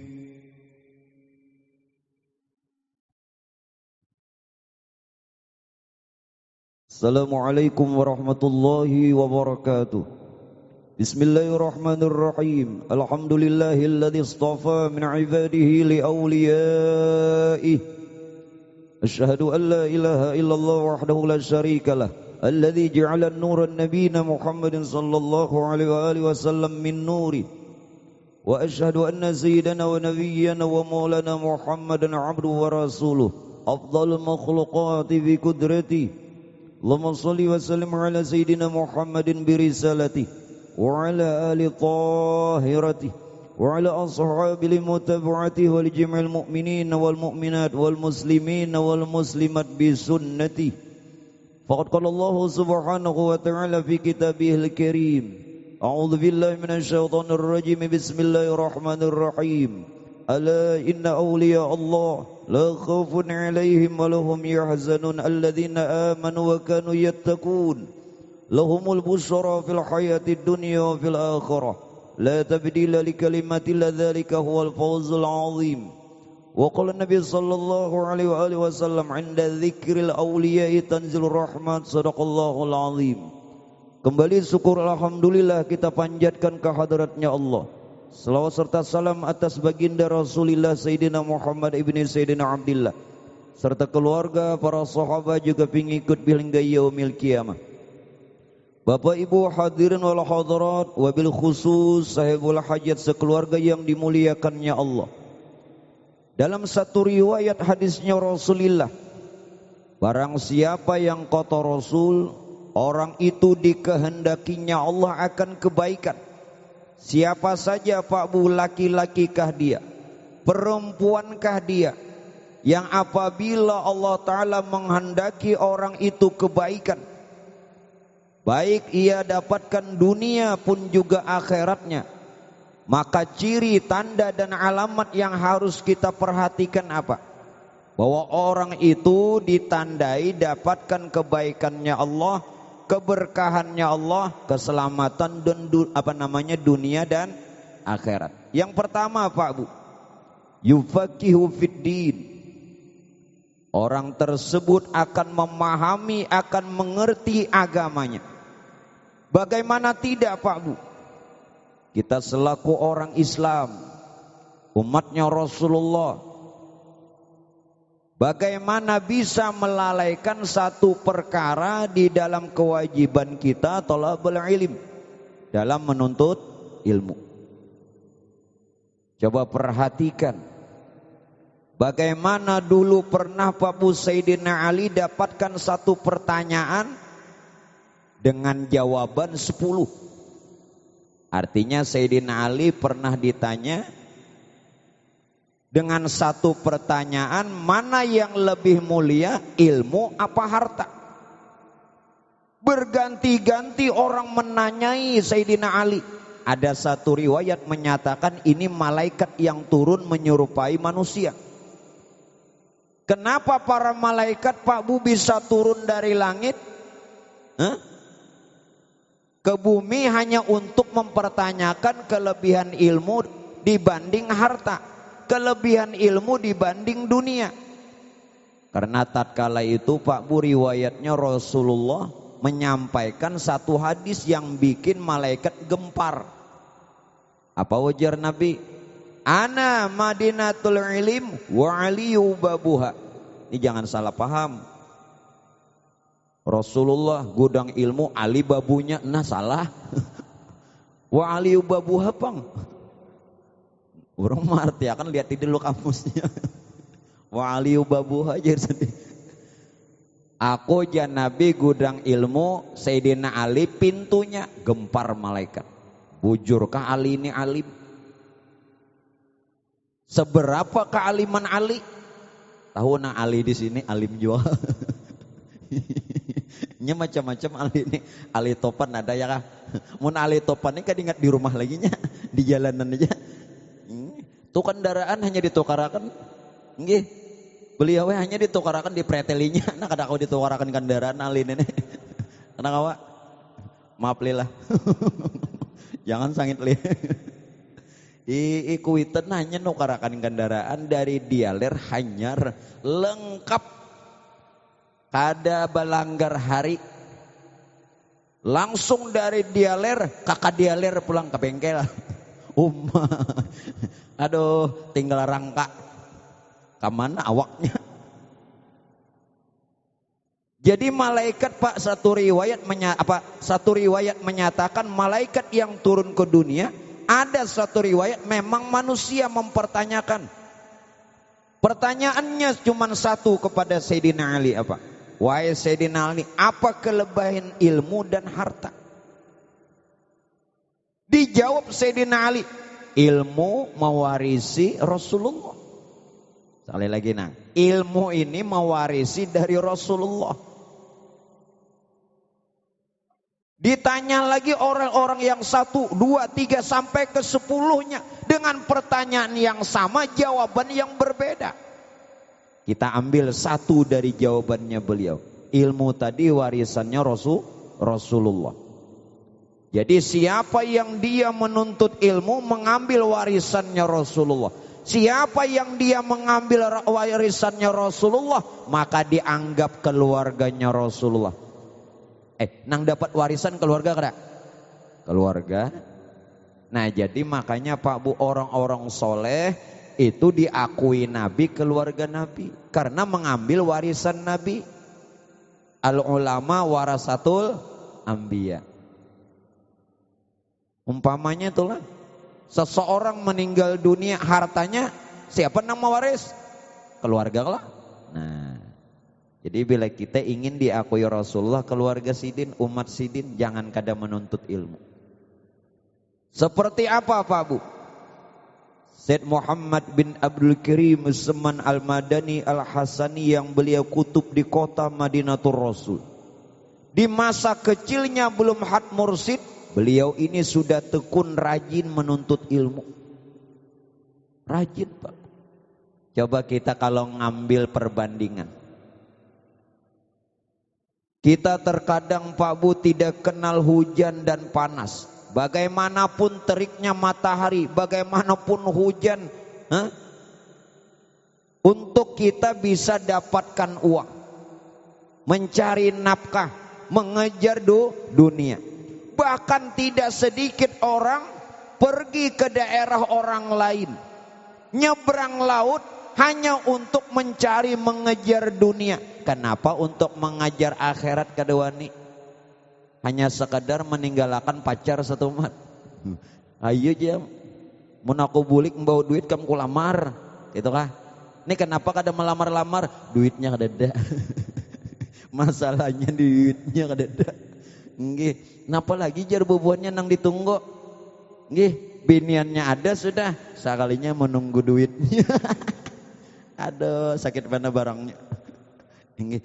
Assalamualaikum warahmatullahi wabarakatuh. Bismillahirrahmanirrahim. Alhamdulillahilladzi istafa min ibadihi liawliyaih. Asyhadu an la ilaha illallah wahdahu la syarikalah. Alladzi ja'ala an-nura an-nabiyina Muhammadin sallallahu alaihi wasallam min nuri. Wa asyhadu anna sayyidana wa nabiyyana wa maulana Muhammadan abduhu wa rasuluh. Afdhalul makhluqati bi qudratihi. Allahumma salli wa sallim ala Sayyidina Muhammadin birisalati wa ala ali tahirati wa ala ashabil mutaba'ati wal jami'il mu'minin wal mu'minat wal muslimin wal muslimat bi sunnati. Faqad qala Allah subhanahu wa ta'ala fi kitabihil karim. A'udzu billahi minasy syaithanir rajim. Bismillahirrahmanirrahim. Ala inna awliya Allah la khaufun alaihim wa lahum yahzanun alladzina amanu wa kanu yattaqun lahumul busyara fil hayatid dunya wa fil akhirah la tabdila li kalimatillah dzalika huwal fawzul azim. Wa qala Nabi sallallahu alaihi wasallam 'inda dzikril awliya'i tanzilur rahmat. Shadaqallahul azim. Kembali syukur alhamdulillah kita panjatkan kehadratnya Allah. Salawat serta salam atas baginda Rasulullah Sayyidina Muhammad ibni Sayyidina Abdillah serta keluarga, para sahabat juga pengikut hingga yaumil qiyamah. Bapak Ibu hadirin wal hadirat, wabil khusus sahibul hajat sekeluarga yang dimuliakannya Allah. Dalam satu riwayat hadisnya Rasulullah, barang siapa yang kata Rasul, orang itu dikehendakinya Allah akan kebaikan. Siapa saja Pak Bu, laki-lakikah dia, perempuankah dia, yang apabila Allah Ta'ala menghendaki orang itu kebaikan, baik ia dapatkan dunia pun juga akhiratnya, maka ciri, tanda dan alamat yang harus kita perhatikan apa? Bahwa orang itu ditandai dapatkan kebaikannya Allah, keberkahannya Allah, keselamatan dan dunia dan akhirat. Yang pertama Pak Bu, yufaqihu fiddin. Orang tersebut akan memahami, akan mengerti agamanya. Bagaimana tidak Pak Bu? Kita selaku orang Islam, umatnya Rasulullah, bagaimana bisa melalaikan satu perkara di dalam kewajiban kita thalabul ilm, dalam menuntut ilmu. Coba perhatikan, bagaimana dulu pernah Pak Bu Sayyidina Ali dapatkan satu pertanyaan dengan jawaban 10. Artinya Sayyidina Ali pernah ditanya dengan satu pertanyaan, mana yang lebih mulia, ilmu apa harta? Berganti-ganti orang menanyai Sayyidina Ali. Ada satu riwayat menyatakan ini malaikat yang turun menyerupai manusia. Kenapa para malaikat Pak Bu bisa turun dari langit ke bumi hanya untuk mempertanyakan kelebihan ilmu dibanding harta, kelebihan ilmu dibanding dunia? Karena tatkala itu Pak Bu riwayatnya Rasulullah menyampaikan satu hadis yang bikin malaikat gempar. Apa ujar Nabi? Ana madinatul ilim wa aliyu babuha. Ini jangan salah paham. Rasulullah gudang ilmu, Ali babunya. Nah salah. Wa aliyu babuha pang. Orang marti akan lihat dulu kamusnya. Wa aliyu babuha aja sedih. Aku jan Nabi gudang ilmu, Sayyidina Ali pintunya, gempar malaikat. Bujurkah Ali ini alim? Seberapa kealiman Ali? Tahu nah Ali di sini alim juga. Nya macam-macam Ali ini. Ali topan ada ya kah? Mun Ali topan ini kan ingat di rumah lagi nya, di jalanan aja. Tuh kendaraan hanya ditukarakan. Nggih. Beliau hanya ditukarakan di pretelinya. Nah kada kau ditukarakan kendaraan Ali ini. Kenapa? Maaf lila. Jangan sangit li. Ikuitan hanya nukarakan kendaraan dari dialer hanyar lengkap. Kada balanggar hari. Langsung dari dialer, kakak dialer pulang ke bengkel. Aduh, tinggal rangka. Kamana awaknya? Jadi malaikat Pak satu riwayat menyatakan malaikat yang turun ke dunia, ada satu riwayat memang manusia mempertanyakan. Pertanyaannya cuma satu kepada Sayyidina Ali apa? Wahai Sayyidina Ali, apa kelebihan ilmu dan harta? Dijawab Sayyidina Ali, ilmu mewarisi Rasulullah. Sekali lagi ilmu ini mewarisi dari Rasulullah. Ditanya lagi orang-orang yang 1, 2, 3 sampai ke 10-nya dengan pertanyaan yang sama, jawaban yang berbeda. Kita ambil satu dari jawabannya beliau. Ilmu tadi warisannya Rasulullah. Jadi siapa yang dia menuntut ilmu mengambil warisannya Rasulullah. Siapa yang dia mengambil warisannya Rasulullah, maka dianggap keluarganya Rasulullah. Nang dapat warisan keluarga kada? Keluarga. Nah jadi makanya Pak Bu, orang-orang soleh itu diakui Nabi, keluarga Nabi, karena mengambil warisan Nabi. Al ulama warasatul anbiya. Umpamanya itulah, seseorang meninggal dunia, hartanya siapa yang mewaris? Keluarga lah. Nah, jadi bila kita ingin diakui Rasulullah, keluarga sidin, umat sidin, jangan kada menuntut ilmu. Seperti apa Pak Bu? Said Muhammad bin Abdul Karim Seman Al-Madani Al-Hasani yang beliau kutub di kota Madinatul Rasul. Di masa kecilnya belum had mursid, beliau ini sudah tekun rajin menuntut ilmu. Rajin Pak. Coba kita kalau ngambil perbandingan. Kita terkadang Pak Bu tidak kenal hujan dan panas. Bagaimanapun teriknya matahari, bagaimanapun hujan, untuk kita bisa dapatkan uang, mencari nafkah, mengejar dunia. Bahkan tidak sedikit orang pergi ke daerah orang lain, nyebrang laut hanya untuk mencari mengejar dunia. Kenapa? Untuk mengajar akhirat kedewani. Hanya sekadar meninggalkan pacar satu mat. Ayo aja, mun aku bulik membawa duit kamu ku lamar, gitu kah? Ini kenapa kada melamar-lamar? Duitnya kada ada. Masalahnya duitnya kada ada. Nggih, napa lagi jar bubuannya nang ditunggu? Nggih, biniannya ada sudah, sekalinya menunggu duitnya. Aduh, sakit mana barangnya. Ini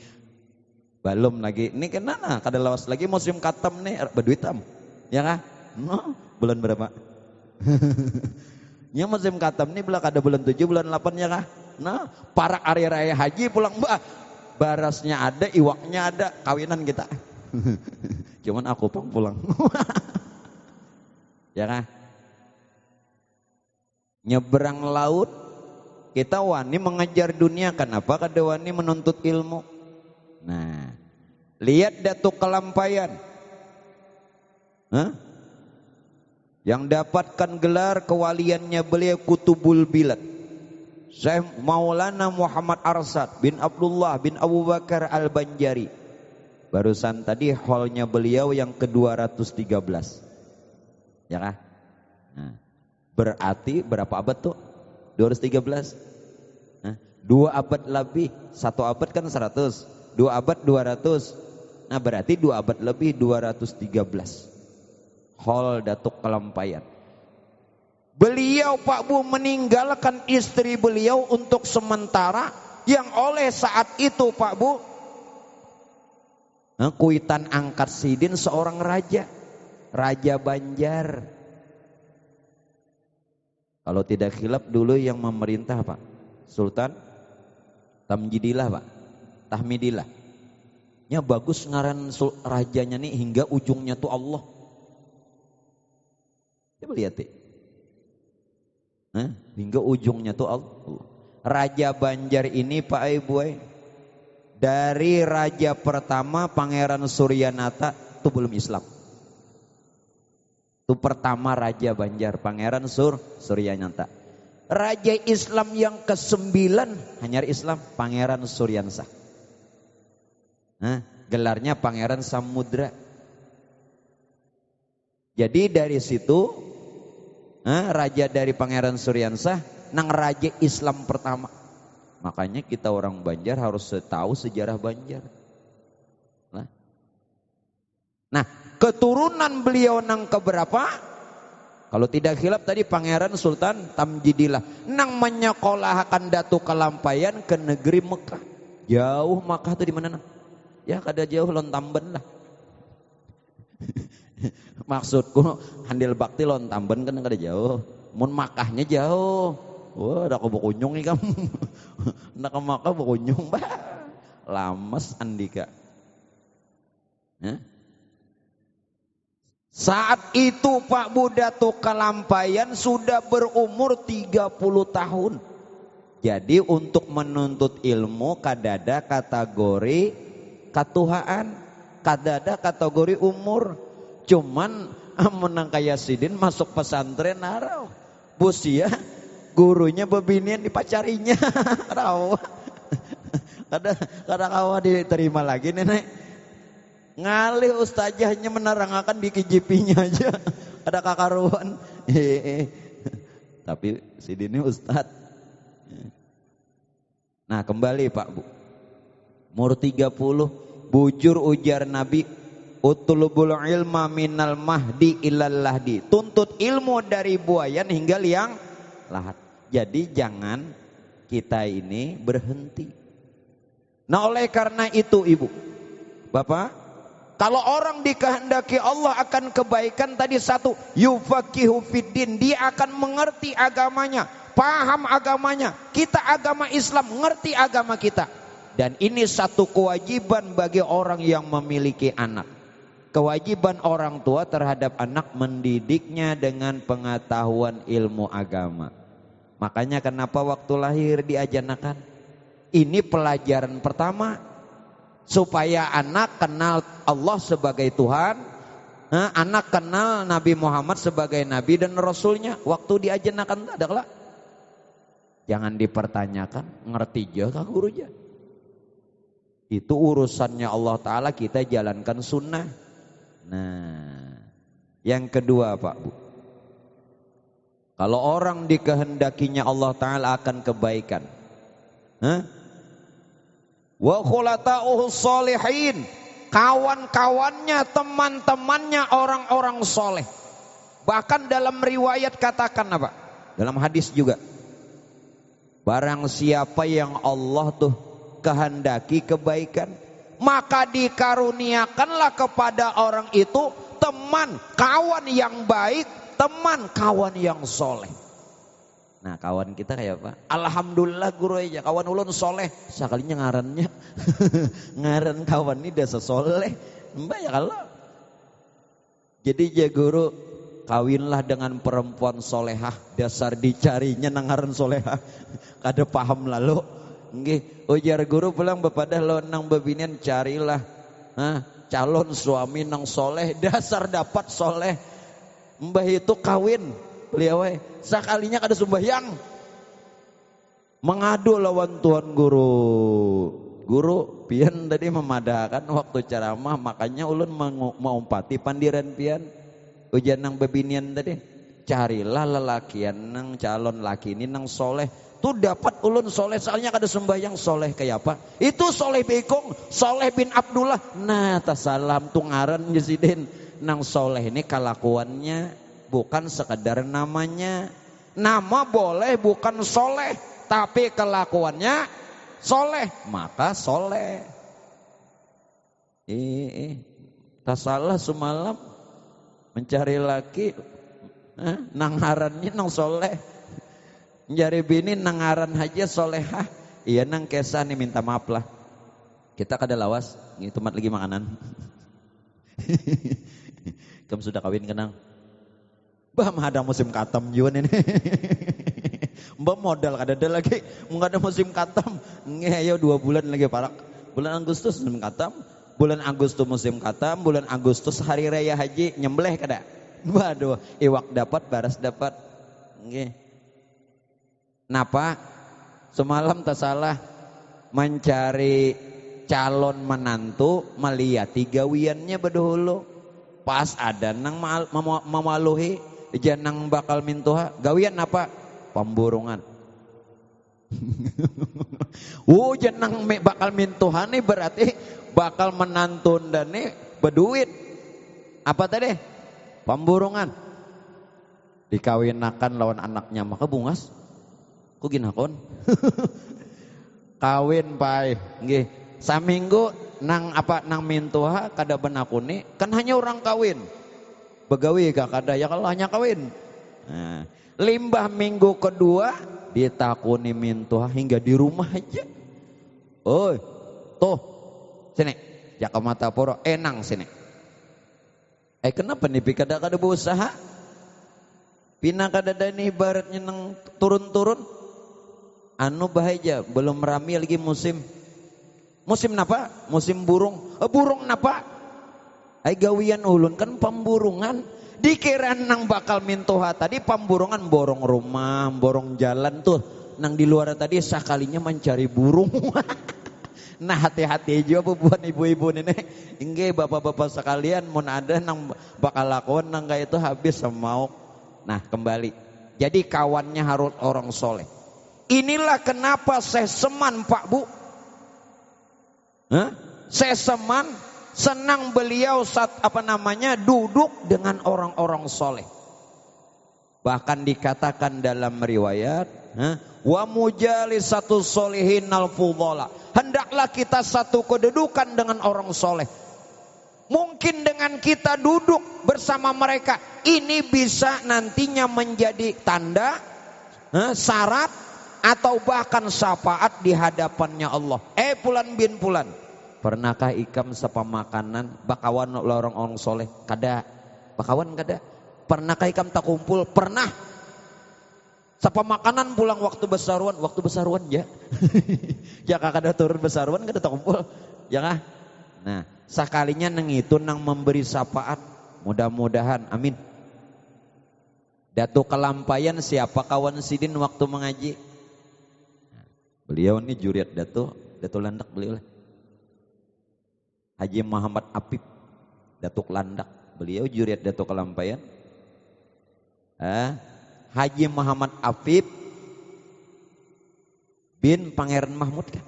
belum lagi. Ini kenapa? Kada lawas lagi musim katam nih, berduit tam. Ya kah? No, bulan berapa? Ya musim katam nih bila kada bulan 7, bulan 8 ya kah? Nah, para hari raya haji pulang mbak. Barasnya ada, iwaknya ada, kawinan kita. Cuman aku pun pulang. Ya kah? Nyebrang laut, kita wani mengejar dunia, kenapa kada wani menuntut ilmu? Nah, Lihat Datuk Kelampayan. Hah? Yang dapatkan gelar kewaliannya beliau Kutubul Bilad. Syekh Maulana Muhammad Arsad bin Abdullah bin Abu Bakar Al-Banjari. Barusan tadi haulnya beliau yang ke-213. Ya kan? Nah, berarti berapa abad tuh? 213. Nah, 2 abad lebih. 1 abad kan 100. 2 abad 200. Nah berarti 2 abad lebih 213. Haul Datuk Kelampayan. Beliau Pak Bu meninggalkan istri beliau untuk sementara, yang oleh saat itu Pak Bu Kuitan angkat sidin seorang raja, Raja Banjar. Kalau tidak khilaf dulu yang memerintah Pak Sultan Tamjidillah Pak, Tahmidillah. Ya bagus ngaran rajanya nih hingga ujungnya tuh Allah. Coba lihat deh. Hingga ujungnya tuh Allah. Raja Banjar ini Pak Ibu, dari raja pertama Pangeran Suryanata itu belum Islam. Itu pertama Raja Banjar, Pangeran Suryanata. Raja Islam yang ke-9 hanya Islam, Pangeran Suryansah. Gelarnya Pangeran Samudra. Jadi dari situ raja dari Pangeran Suryansah nang raja Islam pertama. Makanya kita orang Banjar harus tahu sejarah Banjar. Nah, keturunan beliau nang keberapa? Kalau tidak khilaf tadi Pangeran Sultan Tamjidillah nang menyekolahkan Datuk Kelampayan ke negeri Mekah. Jauh Mekah itu di mana nang? Ya kada jauh Lontamben lah. Maksudku handil bakti Lontamben kan kada jauh. Mun Makkahnya jauh. Wah, dah kau berkunjung nih kamu. Nak ke Makkah berkunjung bah. Lamas Andika. Saat itu Pak Bu Datuk Kelampayan sudah berumur 30 tahun. Jadi untuk menuntut ilmu kadada kategori katuhaan, kadada kategori umur. Cuman menang kaya sidin masuk pesantren narau. Busia gurunya bebinian dipacarinya. Raw. Kada kawa diterima lagi nenek. Ngalih ustazahnya menerangakan di KJP-nya aja. Ada kakaruan. Tapi sidin ini ustaz. Nah kembali Pak Bu. Umur 30, bujur ujar Nabi, utlubul ilma minal mahdi ilal lahdi. Tuntut ilmu dari buayan hingga liang lahat. Jadi jangan kita ini berhenti. Nah oleh karena itu Ibu, Bapak, kalau orang dikehendaki Allah akan kebaikan tadi satu, yufaqihu fiddin, dia akan mengerti agamanya, paham agamanya. Kita agama Islam, ngerti agama kita. Dan ini satu kewajiban bagi orang yang memiliki anak. Kewajiban orang tua terhadap anak mendidiknya dengan pengetahuan ilmu agama. Makanya kenapa waktu lahir diajanakan? Ini pelajaran pertama. Supaya anak kenal Allah sebagai Tuhan. Anak kenal Nabi Muhammad sebagai Nabi dan Rasulnya. Waktu diajanakan adalah jangan dipertanyakan, ngerti juga gurunya. Itu urusannya Allah Ta'ala, kita jalankan sunnah. Nah, yang kedua Pak Bu, kalau orang dikehendakinya Allah Ta'ala akan kebaikan, wa khulata'uhu sholihin, kawan-kawannya, teman-temannya orang-orang soleh. Bahkan dalam riwayat katakan apa? Dalam hadis juga, barang siapa yang Allah tuh kehendaki kebaikan, maka dikaruniakanlah kepada orang itu teman, kawan yang baik, teman, kawan yang soleh. Nah kawan kita kayak apa? Alhamdulillah guru aja, kawan ulun soleh. Sekalinya ngarannya ngaran kawan ini dasa soleh. Mbak ya kalau jadi ya guru, kawinlah dengan perempuan solehah, dasar dicarinya nangaran solehah. Kada paham lalu. Nggih, ujar guru pulang bepadah lo nang bebinian carilah calon suami nang soleh, dasar dapat soleh. Mbah itu kawin, beliau sakalinya kada sembahyang. Mengadu lawan Tuhan Guru pian tadi memadahkan waktu ceramah, makanya ulun mau umpati pandiran pian. Ujian nang bebinian tadi, carilah lelakian nang calon laki ini nang soleh. Tuh dapat ulun soleh, soalnya kada sembahyang soleh kayak apa? Itu Soleh Bekong, Soleh bin Abdullah. Nah, tasalam tungaran Yesidin. Nang soleh ini kelakuannya bukan sekedar namanya. Nama boleh bukan soleh, tapi kelakuannya soleh, maka soleh. Tasalah semalam mencari laki, nang harannya nang soleh. Mencari bini nang haran aja solehah. Iya nang kesah nih minta maaf lah. Kita kada lawas, ini temat lagi makanan. Kamu sudah kawin kenang? Bah mah ada musim katam juga ini. Mbak modal kada ada lagi, nggak ada musim katam. Ayo 2 bulan lagi parak. Bulan Agustus musim katam, bulan Agustus musim katam, bulan Agustus hari raya haji nyembelih kada. Waduh, iwak dapat, baras dapat. Nggih. Napa? Semalam tak salah mencari calon menantu, melihat gawiannya bedahulu. Pas ada nang memaluhi, janang bakal mintuha. Gawian apa? Pemburungan. Janang bakal mintuhan nih berarti bakal menantu dan nih berduit. Apa tadi? Pemburungan. Dikawinakan lawan anaknya, maka bungas. Kok ginakon? Kawin pai, nggih. Saminggu nang mintuha kada benakuni, kan hanya orang kawin. Begawi gak kada ya kalau hanya kawin. Nah, limbah minggu kedua ditakuni mintuha hingga di rumah aja. Oi, tuh sini, jaka mata poro enang sini. Kenapa nih kada berusaha? Pina kada dani ibaratnya nang turun-turun. Anu bahaya, belum rami lagi musim. Musim napa? Musim burung. Burung napa? Gawian ulun kan pemburungan. Dikira nang bakal mintoha tadi pemburungan, borong rumah, borong jalan tuh. Nang di luar tadi sekalinya mencari burung. Nah hati-hati juga buat ibu-ibu ini. Inge bapak-bapak sekalian, mun ada nang bakal lakukan nang kayak itu habis semau. Nah kembali. Jadi kawannya harus orang soleh. Inilah kenapa Seseman Pak Bu. Seseman senang beliau duduk dengan orang-orang soleh. Bahkan dikatakan dalam riwayat, wa mujalisatu solihin al-fudhala. Hendaklah kita satu kedudukan dengan orang soleh. Mungkin dengan kita duduk bersama mereka, ini bisa nantinya menjadi tanda, syarat, atau bahkan syafaat di hadapannya Allah. Pulan bin Pulan, pernahkah ikam sapa makanan bakawan orang-orang soleh? Kada. Bakawan kada. Pernahkah ikam tak kumpul? Pernah. Sapa makanan pulang waktu besaruan ya. Ya kada turun besaruan kada tak kumpul. Ya kah? Nah, sakalinya nang itu nang memberi syafaat. Mudah-mudahan amin. Datu kelampayan siapa kawan sidin waktu mengaji? Beliau ini juriat Dato Landak beliau lah. Haji Muhammad Apip Datuk Landak, beliau juriat Dato Kelampayan. Haji Muhammad Apip bin Pangeran Mahmud kan.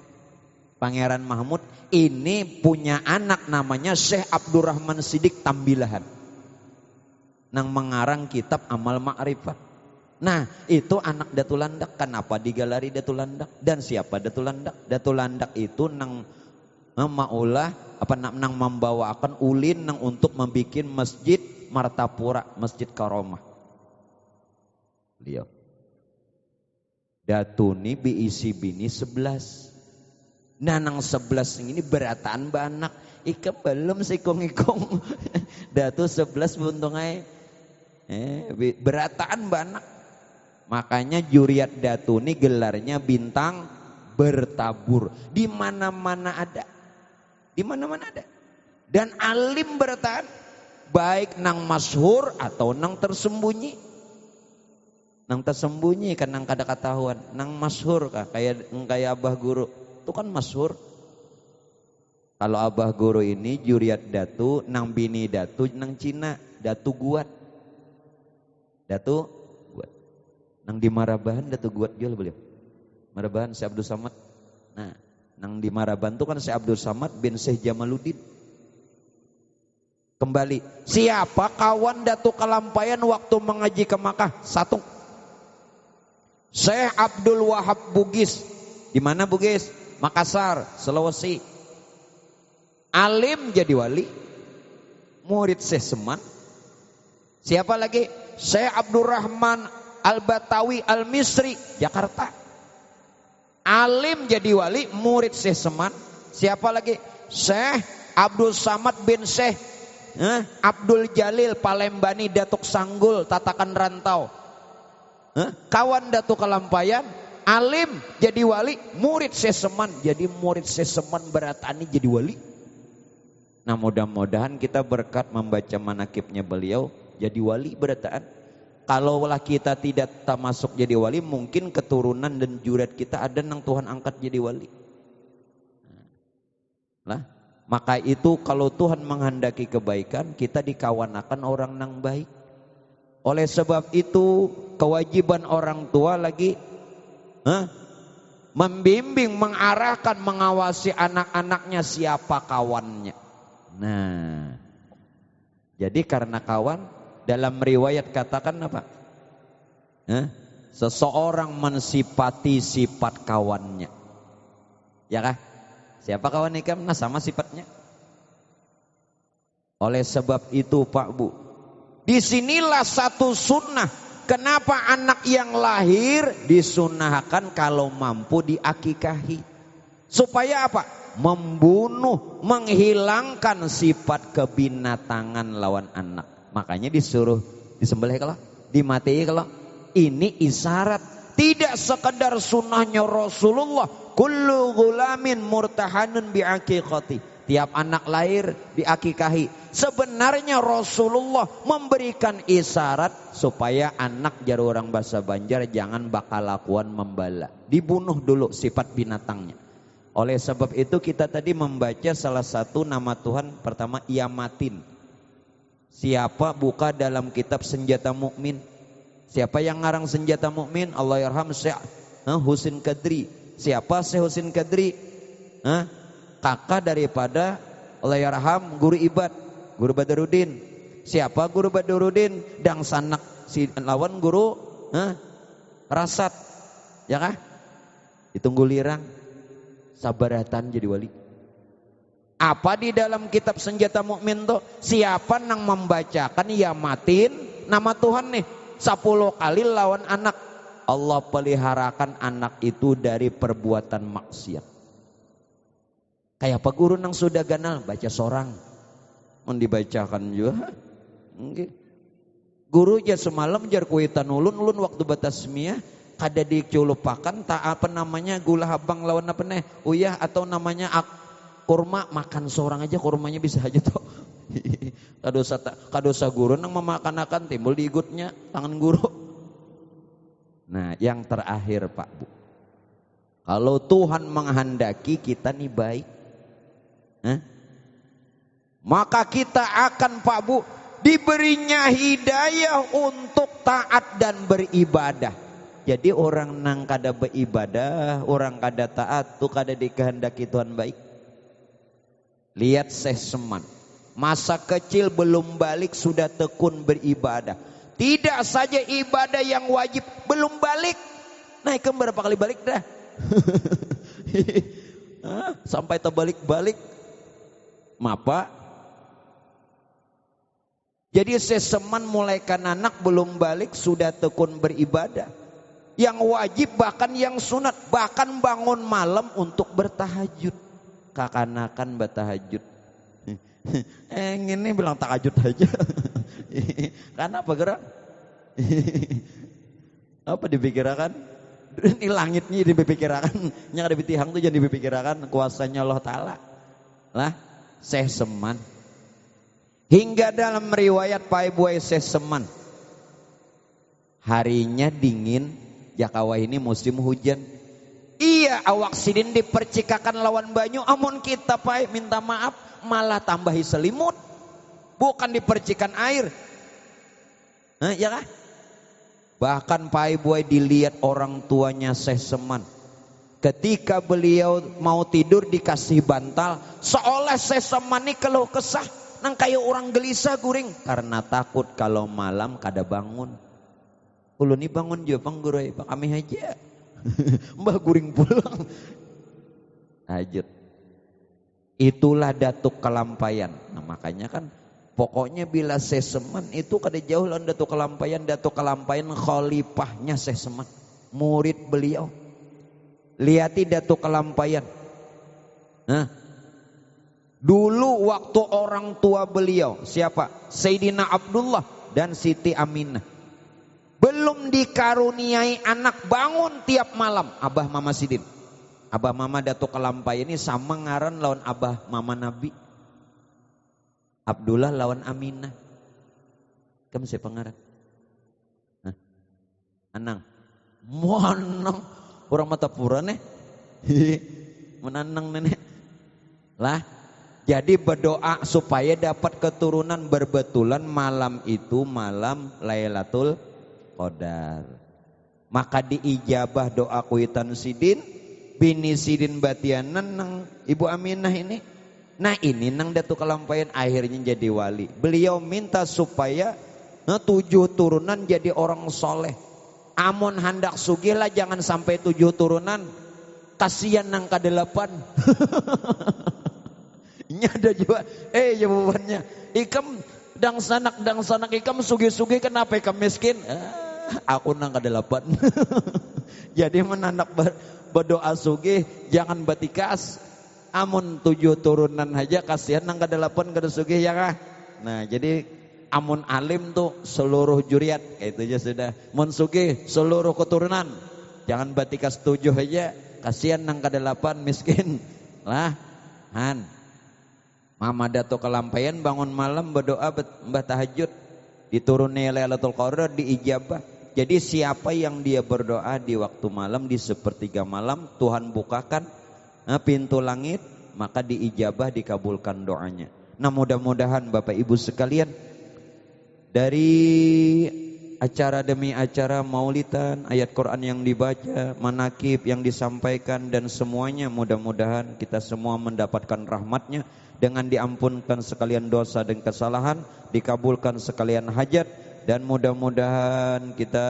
Pangeran Mahmud ini punya anak namanya Syekh Abdurrahman Siddiq Tambilahan. Nang mengarang kitab Amal Ma'rifat. Nah itu anak Datu Landak. Kenapa digalari Datu Landak? Dan siapa Datu Landak? Datu Landak itu nang maulah nang membawakan ulin nang untuk membuat masjid Martapura, masjid Karomah. Beliau Datu ni biisi bini 11. Nah nang 11 ini berataan banak. Ika belum sikong-ikong. Datu 11 buntungai. Berataan banak. Makanya juriat Datu ini gelarnya bintang bertabur. Di mana-mana ada. Di mana-mana ada. Dan alim bertahan baik nang masyhur atau nang tersembunyi. Nang tersembunyi kan nang kada ketahuan, nang masyhur kah kayak abah guru. Itu kan masyhur. Kalau abah guru ini juriat datu, nang bini datu nang Cina, datu guat. Datu guat. Nang di Marabahan datu guat jual beliau. Marabahan Syekh Abdul Samad. Nah, nang di Marabahan itu kan Syekh Abdul Samad bin Syekh Jamaluddin. Kembali, siapa kawan Datu Kalampayan waktu mengaji ke Makkah? Satu. Syekh Abdul Wahab Bugis. Di mana Bugis? Makassar, Sulawesi. Alim jadi wali. Murid Syekh Seman. Siapa lagi? Syekh Abdurrahman Al-Batawi Al-Misri, Jakarta. Alim jadi wali, murid Syekh Seman. Siapa lagi? Syekh Abdul Samad bin Syekh Abdul Jalil Palembani Datuk Sanggul Tatakan Rantau. Kawan Datuk Kalampayan, alim jadi wali, murid Syekh Seman. Jadi murid Syekh Seman beratani jadi wali. Nah, mudah-mudahan kita berkat membaca manakibnya beliau jadi wali berataan. Kalaulah kita tidak masuk jadi wali, mungkin keturunan dan juriat kita ada yang Tuhan angkat jadi wali. Nah, maka itu kalau Tuhan menghendaki kebaikan, kita dikawanakan orang yang baik. Oleh sebab itu kewajiban orang tua lagi membimbing, mengarahkan, mengawasi anak-anaknya siapa kawannya. Nah, jadi karena kawan, dalam riwayat katakan apa? Seseorang mensifati sifat kawannya. Ya kah? Siapa kawan ikam? Nah, sama sifatnya. Oleh sebab itu Pak Bu, disinilah satu sunnah. Kenapa anak yang lahir disunahkan kalau mampu diakikahi? Supaya apa? Membunuh, menghilangkan sifat kebinatangan lawan anak. Makanya disuruh disembelih kalau, dimatii kalau. Ini isyarat. Tidak sekedar sunnahnya Rasulullah. Kullu gulamin murtahanun biaqiqati. Tiap anak lahir diakikahi. Sebenarnya Rasulullah memberikan isyarat supaya anak jar orang bahasa Banjar jangan bakal lakuan membala. Dibunuh dulu sifat binatangnya. Oleh sebab itu kita tadi membaca salah satu nama Tuhan pertama Yamatin. Siapa buka dalam kitab Senjata Mukmin? Siapa yang ngarang Senjata Mukmin? Allah yarham Syekh Husin Kadri. Siapa Syekh Husin Kadri? Kakak daripada Allah yarham Guru Ibad, Guru Badaruddin. Siapa Guru Badaruddin? Dang sanak si lawan Guru Rasat. Ya kah? Ditunggu lirang. Sabaratan jadi wali. Apa di dalam kitab Senjata Mukmin tuh? Siapa yang membacakan Yamatin nama Tuhan nih 10 kali lawan anak, Allah peliharakan anak itu dari perbuatan maksiat. Kayak apa guru nang sudah ganal baca sorang, mau dibacakan juga. Guru aja semalam jar kuitan ulun waktu batasmiyah kada diculupakan tak apa namanya gula habang lawan apa nih uyah atau namanya kurma, makan seorang aja kurmanya bisa aja tuh. Kadosa guru nang memakan-akan timbul di igutnya tangan guru. Nah, yang terakhir Pak Bu, kalau Tuhan menghendaki kita nih baik, maka kita akan Pak Bu diberinya hidayah untuk taat dan beribadah. Jadi orang nang kada beribadah, orang kada taat tuh kada dikehendaki Tuhan baik. Lihat Syekh Seman, masa kecil belum balik sudah tekun beribadah. Tidak saja ibadah yang wajib belum balik, naik ke berapa kali balik dah. Sampai terbalik-balik. Mapa? Jadi Syekh Seman mulai kan anak belum balik sudah tekun beribadah. Yang wajib bahkan yang sunat, bahkan bangun malam untuk bertahajud. Kakanakan bertahajud. Ini bilang tahajud aja. Karena apa gerak? Apa dipikirkan? Ini langitnya dipikirkan, yang ada di tihang tuh jadi dipikirkan kuasanya Allah Ta'ala. Lah, Syekh Seman Hingga dalam riwayat Pai Buai Seseman, harinya dingin, Jakawa ini musim hujan. Iya, awak sidin dipercikakan lawan banyu, amun kita Pai minta maaf malah tambahi selimut, bukan dipercikan air. Nah, ya kah? Bahkan Pai Buai dilihat orang tuanya Seseman. Ketika beliau mau tidur dikasih bantal, seolah Seseman ini keluh kesah, nang kayak orang gelisah guring karena takut kalau malam kada bangun. Ulu ni bangun juga panggurai, pak kami aja. Mbah guring pulang. Lanjut. Itulah datuk kelampayan. Nah makanya kan pokoknya bila Seseman itu kada jauh lawan datuk kelampayan. Datuk kelampayan khalifahnya Seseman, murid beliau. Lihati datuk kelampayan. Nah, dulu waktu orang tua beliau siapa? Sayyidina Abdullah dan Siti Aminah belum dikaruniai anak, bangun tiap malam abah mama sidin. Abah mama datuk kelampayan ini sama ngaran lawan abah mama Nabi. Abdullah lawan Aminah. Kamu siapa ngaran? Nah, Anang. Monang orang mata pura nih. Menanang nenek. Lah, jadi berdoa supaya dapat keturunan, berbetulan malam itu malam Lailatul Qadar. Maka diijabah doa kuitan sidin, bini sidin batianan nang Ibu Aminah ini. Nah ini nang datuk kelampayan akhirnya jadi wali. Beliau minta supaya 7 turunan jadi orang soleh. Amun hendak sugih lah jangan sampai 7 turunan. Kasihan nang ke-8. Ini ada juga. Jawabannya. Ikam dang sanak ikam sugih-sugih kenapa ikam miskin? Aku nang ke-8. Jadi menanak berdoa sugih jangan batikas. Amun 7 turunan aja kasihan nang ke-8 kada sugih ya kah? Nah jadi amun alim tuh seluruh juriat kayak itu aja sudah. Mun sugih seluruh keturunan. Jangan batikas 7 aja. Kasihan nang ke-8 miskin. Lah, Han. Mama datuk kelampayan bangun malam berdoa mbah tahajud. Dituruni Lailatul Qadar diijabah. Jadi siapa yang dia berdoa di waktu malam di sepertiga malam Tuhan bukakan pintu langit maka diijabah dikabulkan doanya. Nah mudah-mudahan Bapak Ibu sekalian dari acara demi acara maulidan, ayat Quran yang dibaca, manakib yang disampaikan dan semuanya mudah-mudahan kita semua mendapatkan rahmatnya dengan diampunkan sekalian dosa dan kesalahan, dikabulkan sekalian hajat dan mudah-mudahan kita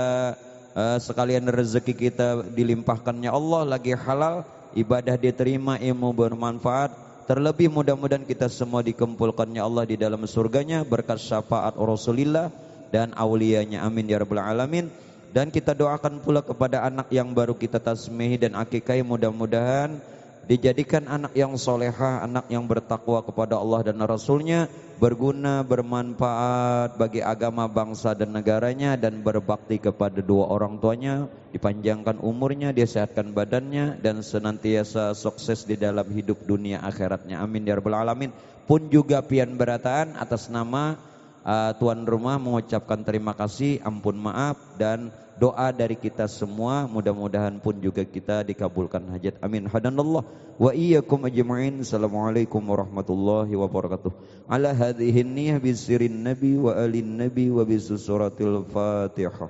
sekalian rezeki kita dilimpahkannya Allah lagi halal, ibadah diterima, ilmu bermanfaat. Terlebih mudah-mudahan kita semua dikumpulkannya Allah di dalam surganya berkat syafaat Rasulullah dan auliyanya, amin ya rabbal alamin. Dan kita doakan pula kepada anak yang baru kita tasmihi dan akikahi, mudah-mudahan dijadikan anak yang solehah, anak yang bertakwa kepada Allah dan Rasulnya, berguna, bermanfaat bagi agama, bangsa dan negaranya, dan berbakti kepada 2 orang tuanya, dipanjangkan umurnya, disehatkan badannya, dan senantiasa sukses di dalam hidup dunia akhiratnya, amin ya rabbal alamin. Pun juga pian berataan atas nama tuan rumah mengucapkan terima kasih, ampun maaf dan doa dari kita semua, mudah-mudahan pun juga kita dikabulkan hajat, amin. Hadanallah wa iyyakum ajma'in. Assalamualaikum warahmatullahi wabarakatuh. Ala hadhihi niyyah bisirin nabi wa alin nabi wa bisuratil Fatihah.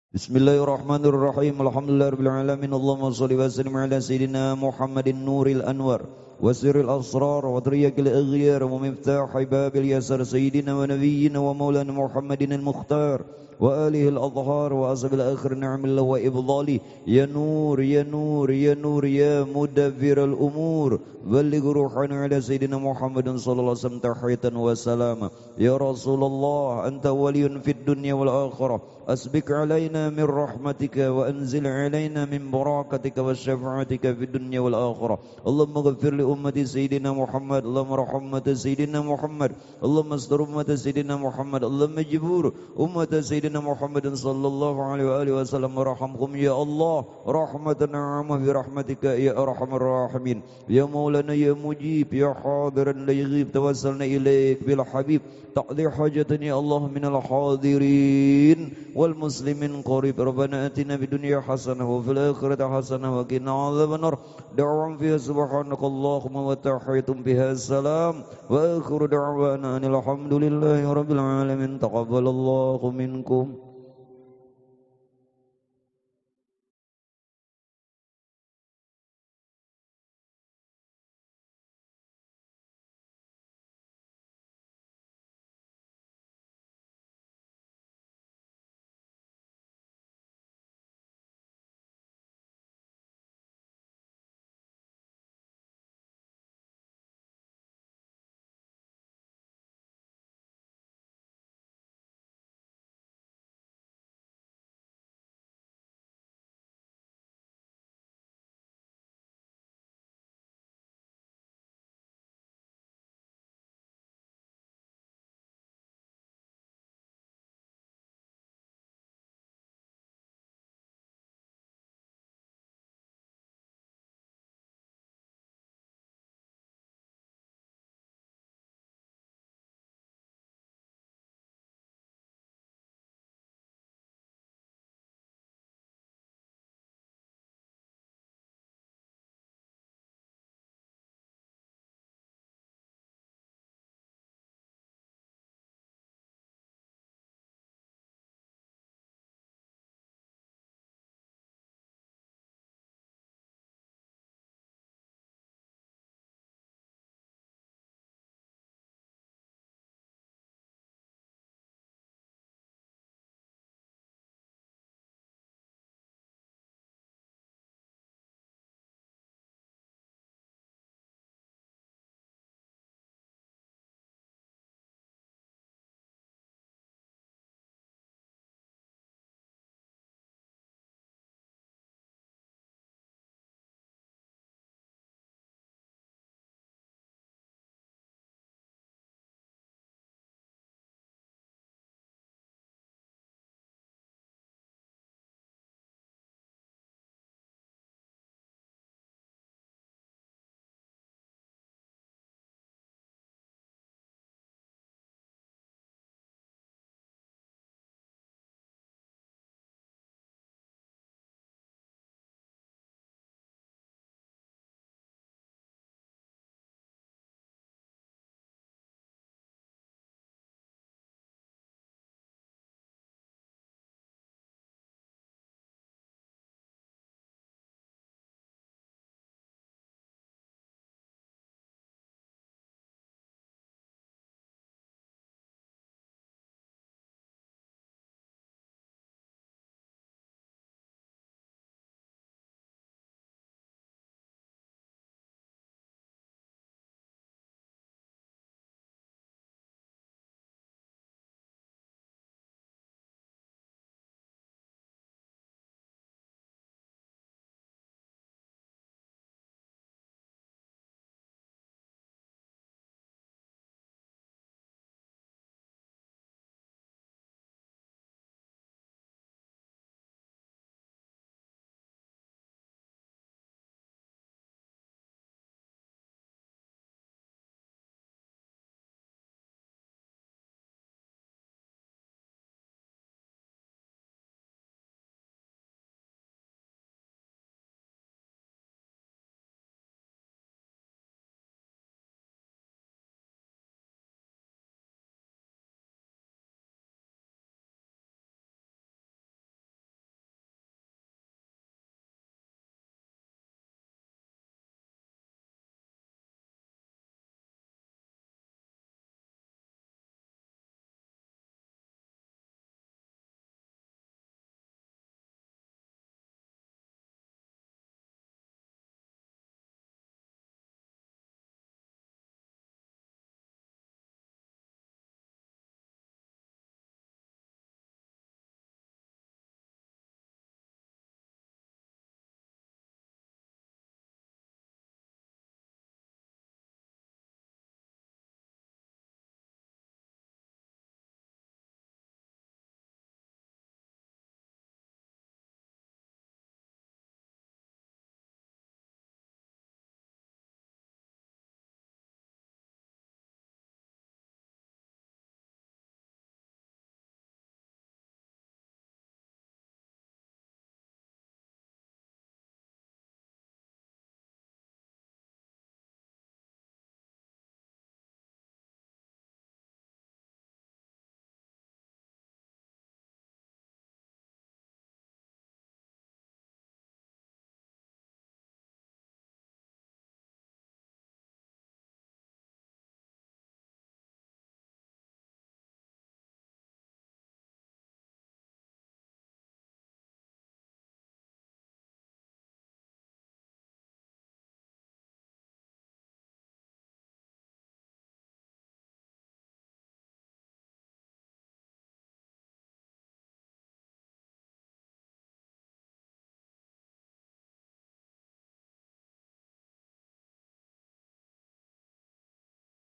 Bismillahirrahmanirrahim. Alhamdulillahirabbil alamin. Allahumma shalli wa sallim ala sayyidina Muhammadin nuril anwar wa sirril asrar wa triyaqil aghyar wa miftah babil yasar sayyidina wa nabiyyina wa maulana Muhammadin al-mukhtar wa alihi al-adhhar wa ashabil akhir ni'amillah wa ibdali ya nur ya nur ya nur ya mudabbir al-umur balligh ruhana ala sayyidina Muhammadin sallallahu alaihi wasallam tahiyatan wa salama ya Rasulullah anta waliyun fid dunya wal akhirah أسبق علينا من رحمتك وأنزل علينا من بركتك وشفاعتك في الدنيا والآخرة اللهم اغفر لأمة سيدنا محمد اللهم ارحم أمة سيدنا محمد اللهم استر أمة سيدنا محمد اللهم اجبر أمة سيدنا محمد صلى الله عليه وآله وسلم وارحمهم يا الله رحمة عامة برحمتك يا أرحم الراحمين يا مولانا يا مجيب يا حاضرا لا يغيب توسلنا إليك بالحبيب تقضي حاجتنا يا الله من الحاضرين والمسلمين قريب ربنا آتنا في الدنيا حسنة وفي الآخرة حسنة وقنا عذاب النار دعوة فيها سبحانك اللهم وتحيتم بها السلام وآخر دعوانا أن الحمد لله رب العالمين تقبل الله منكم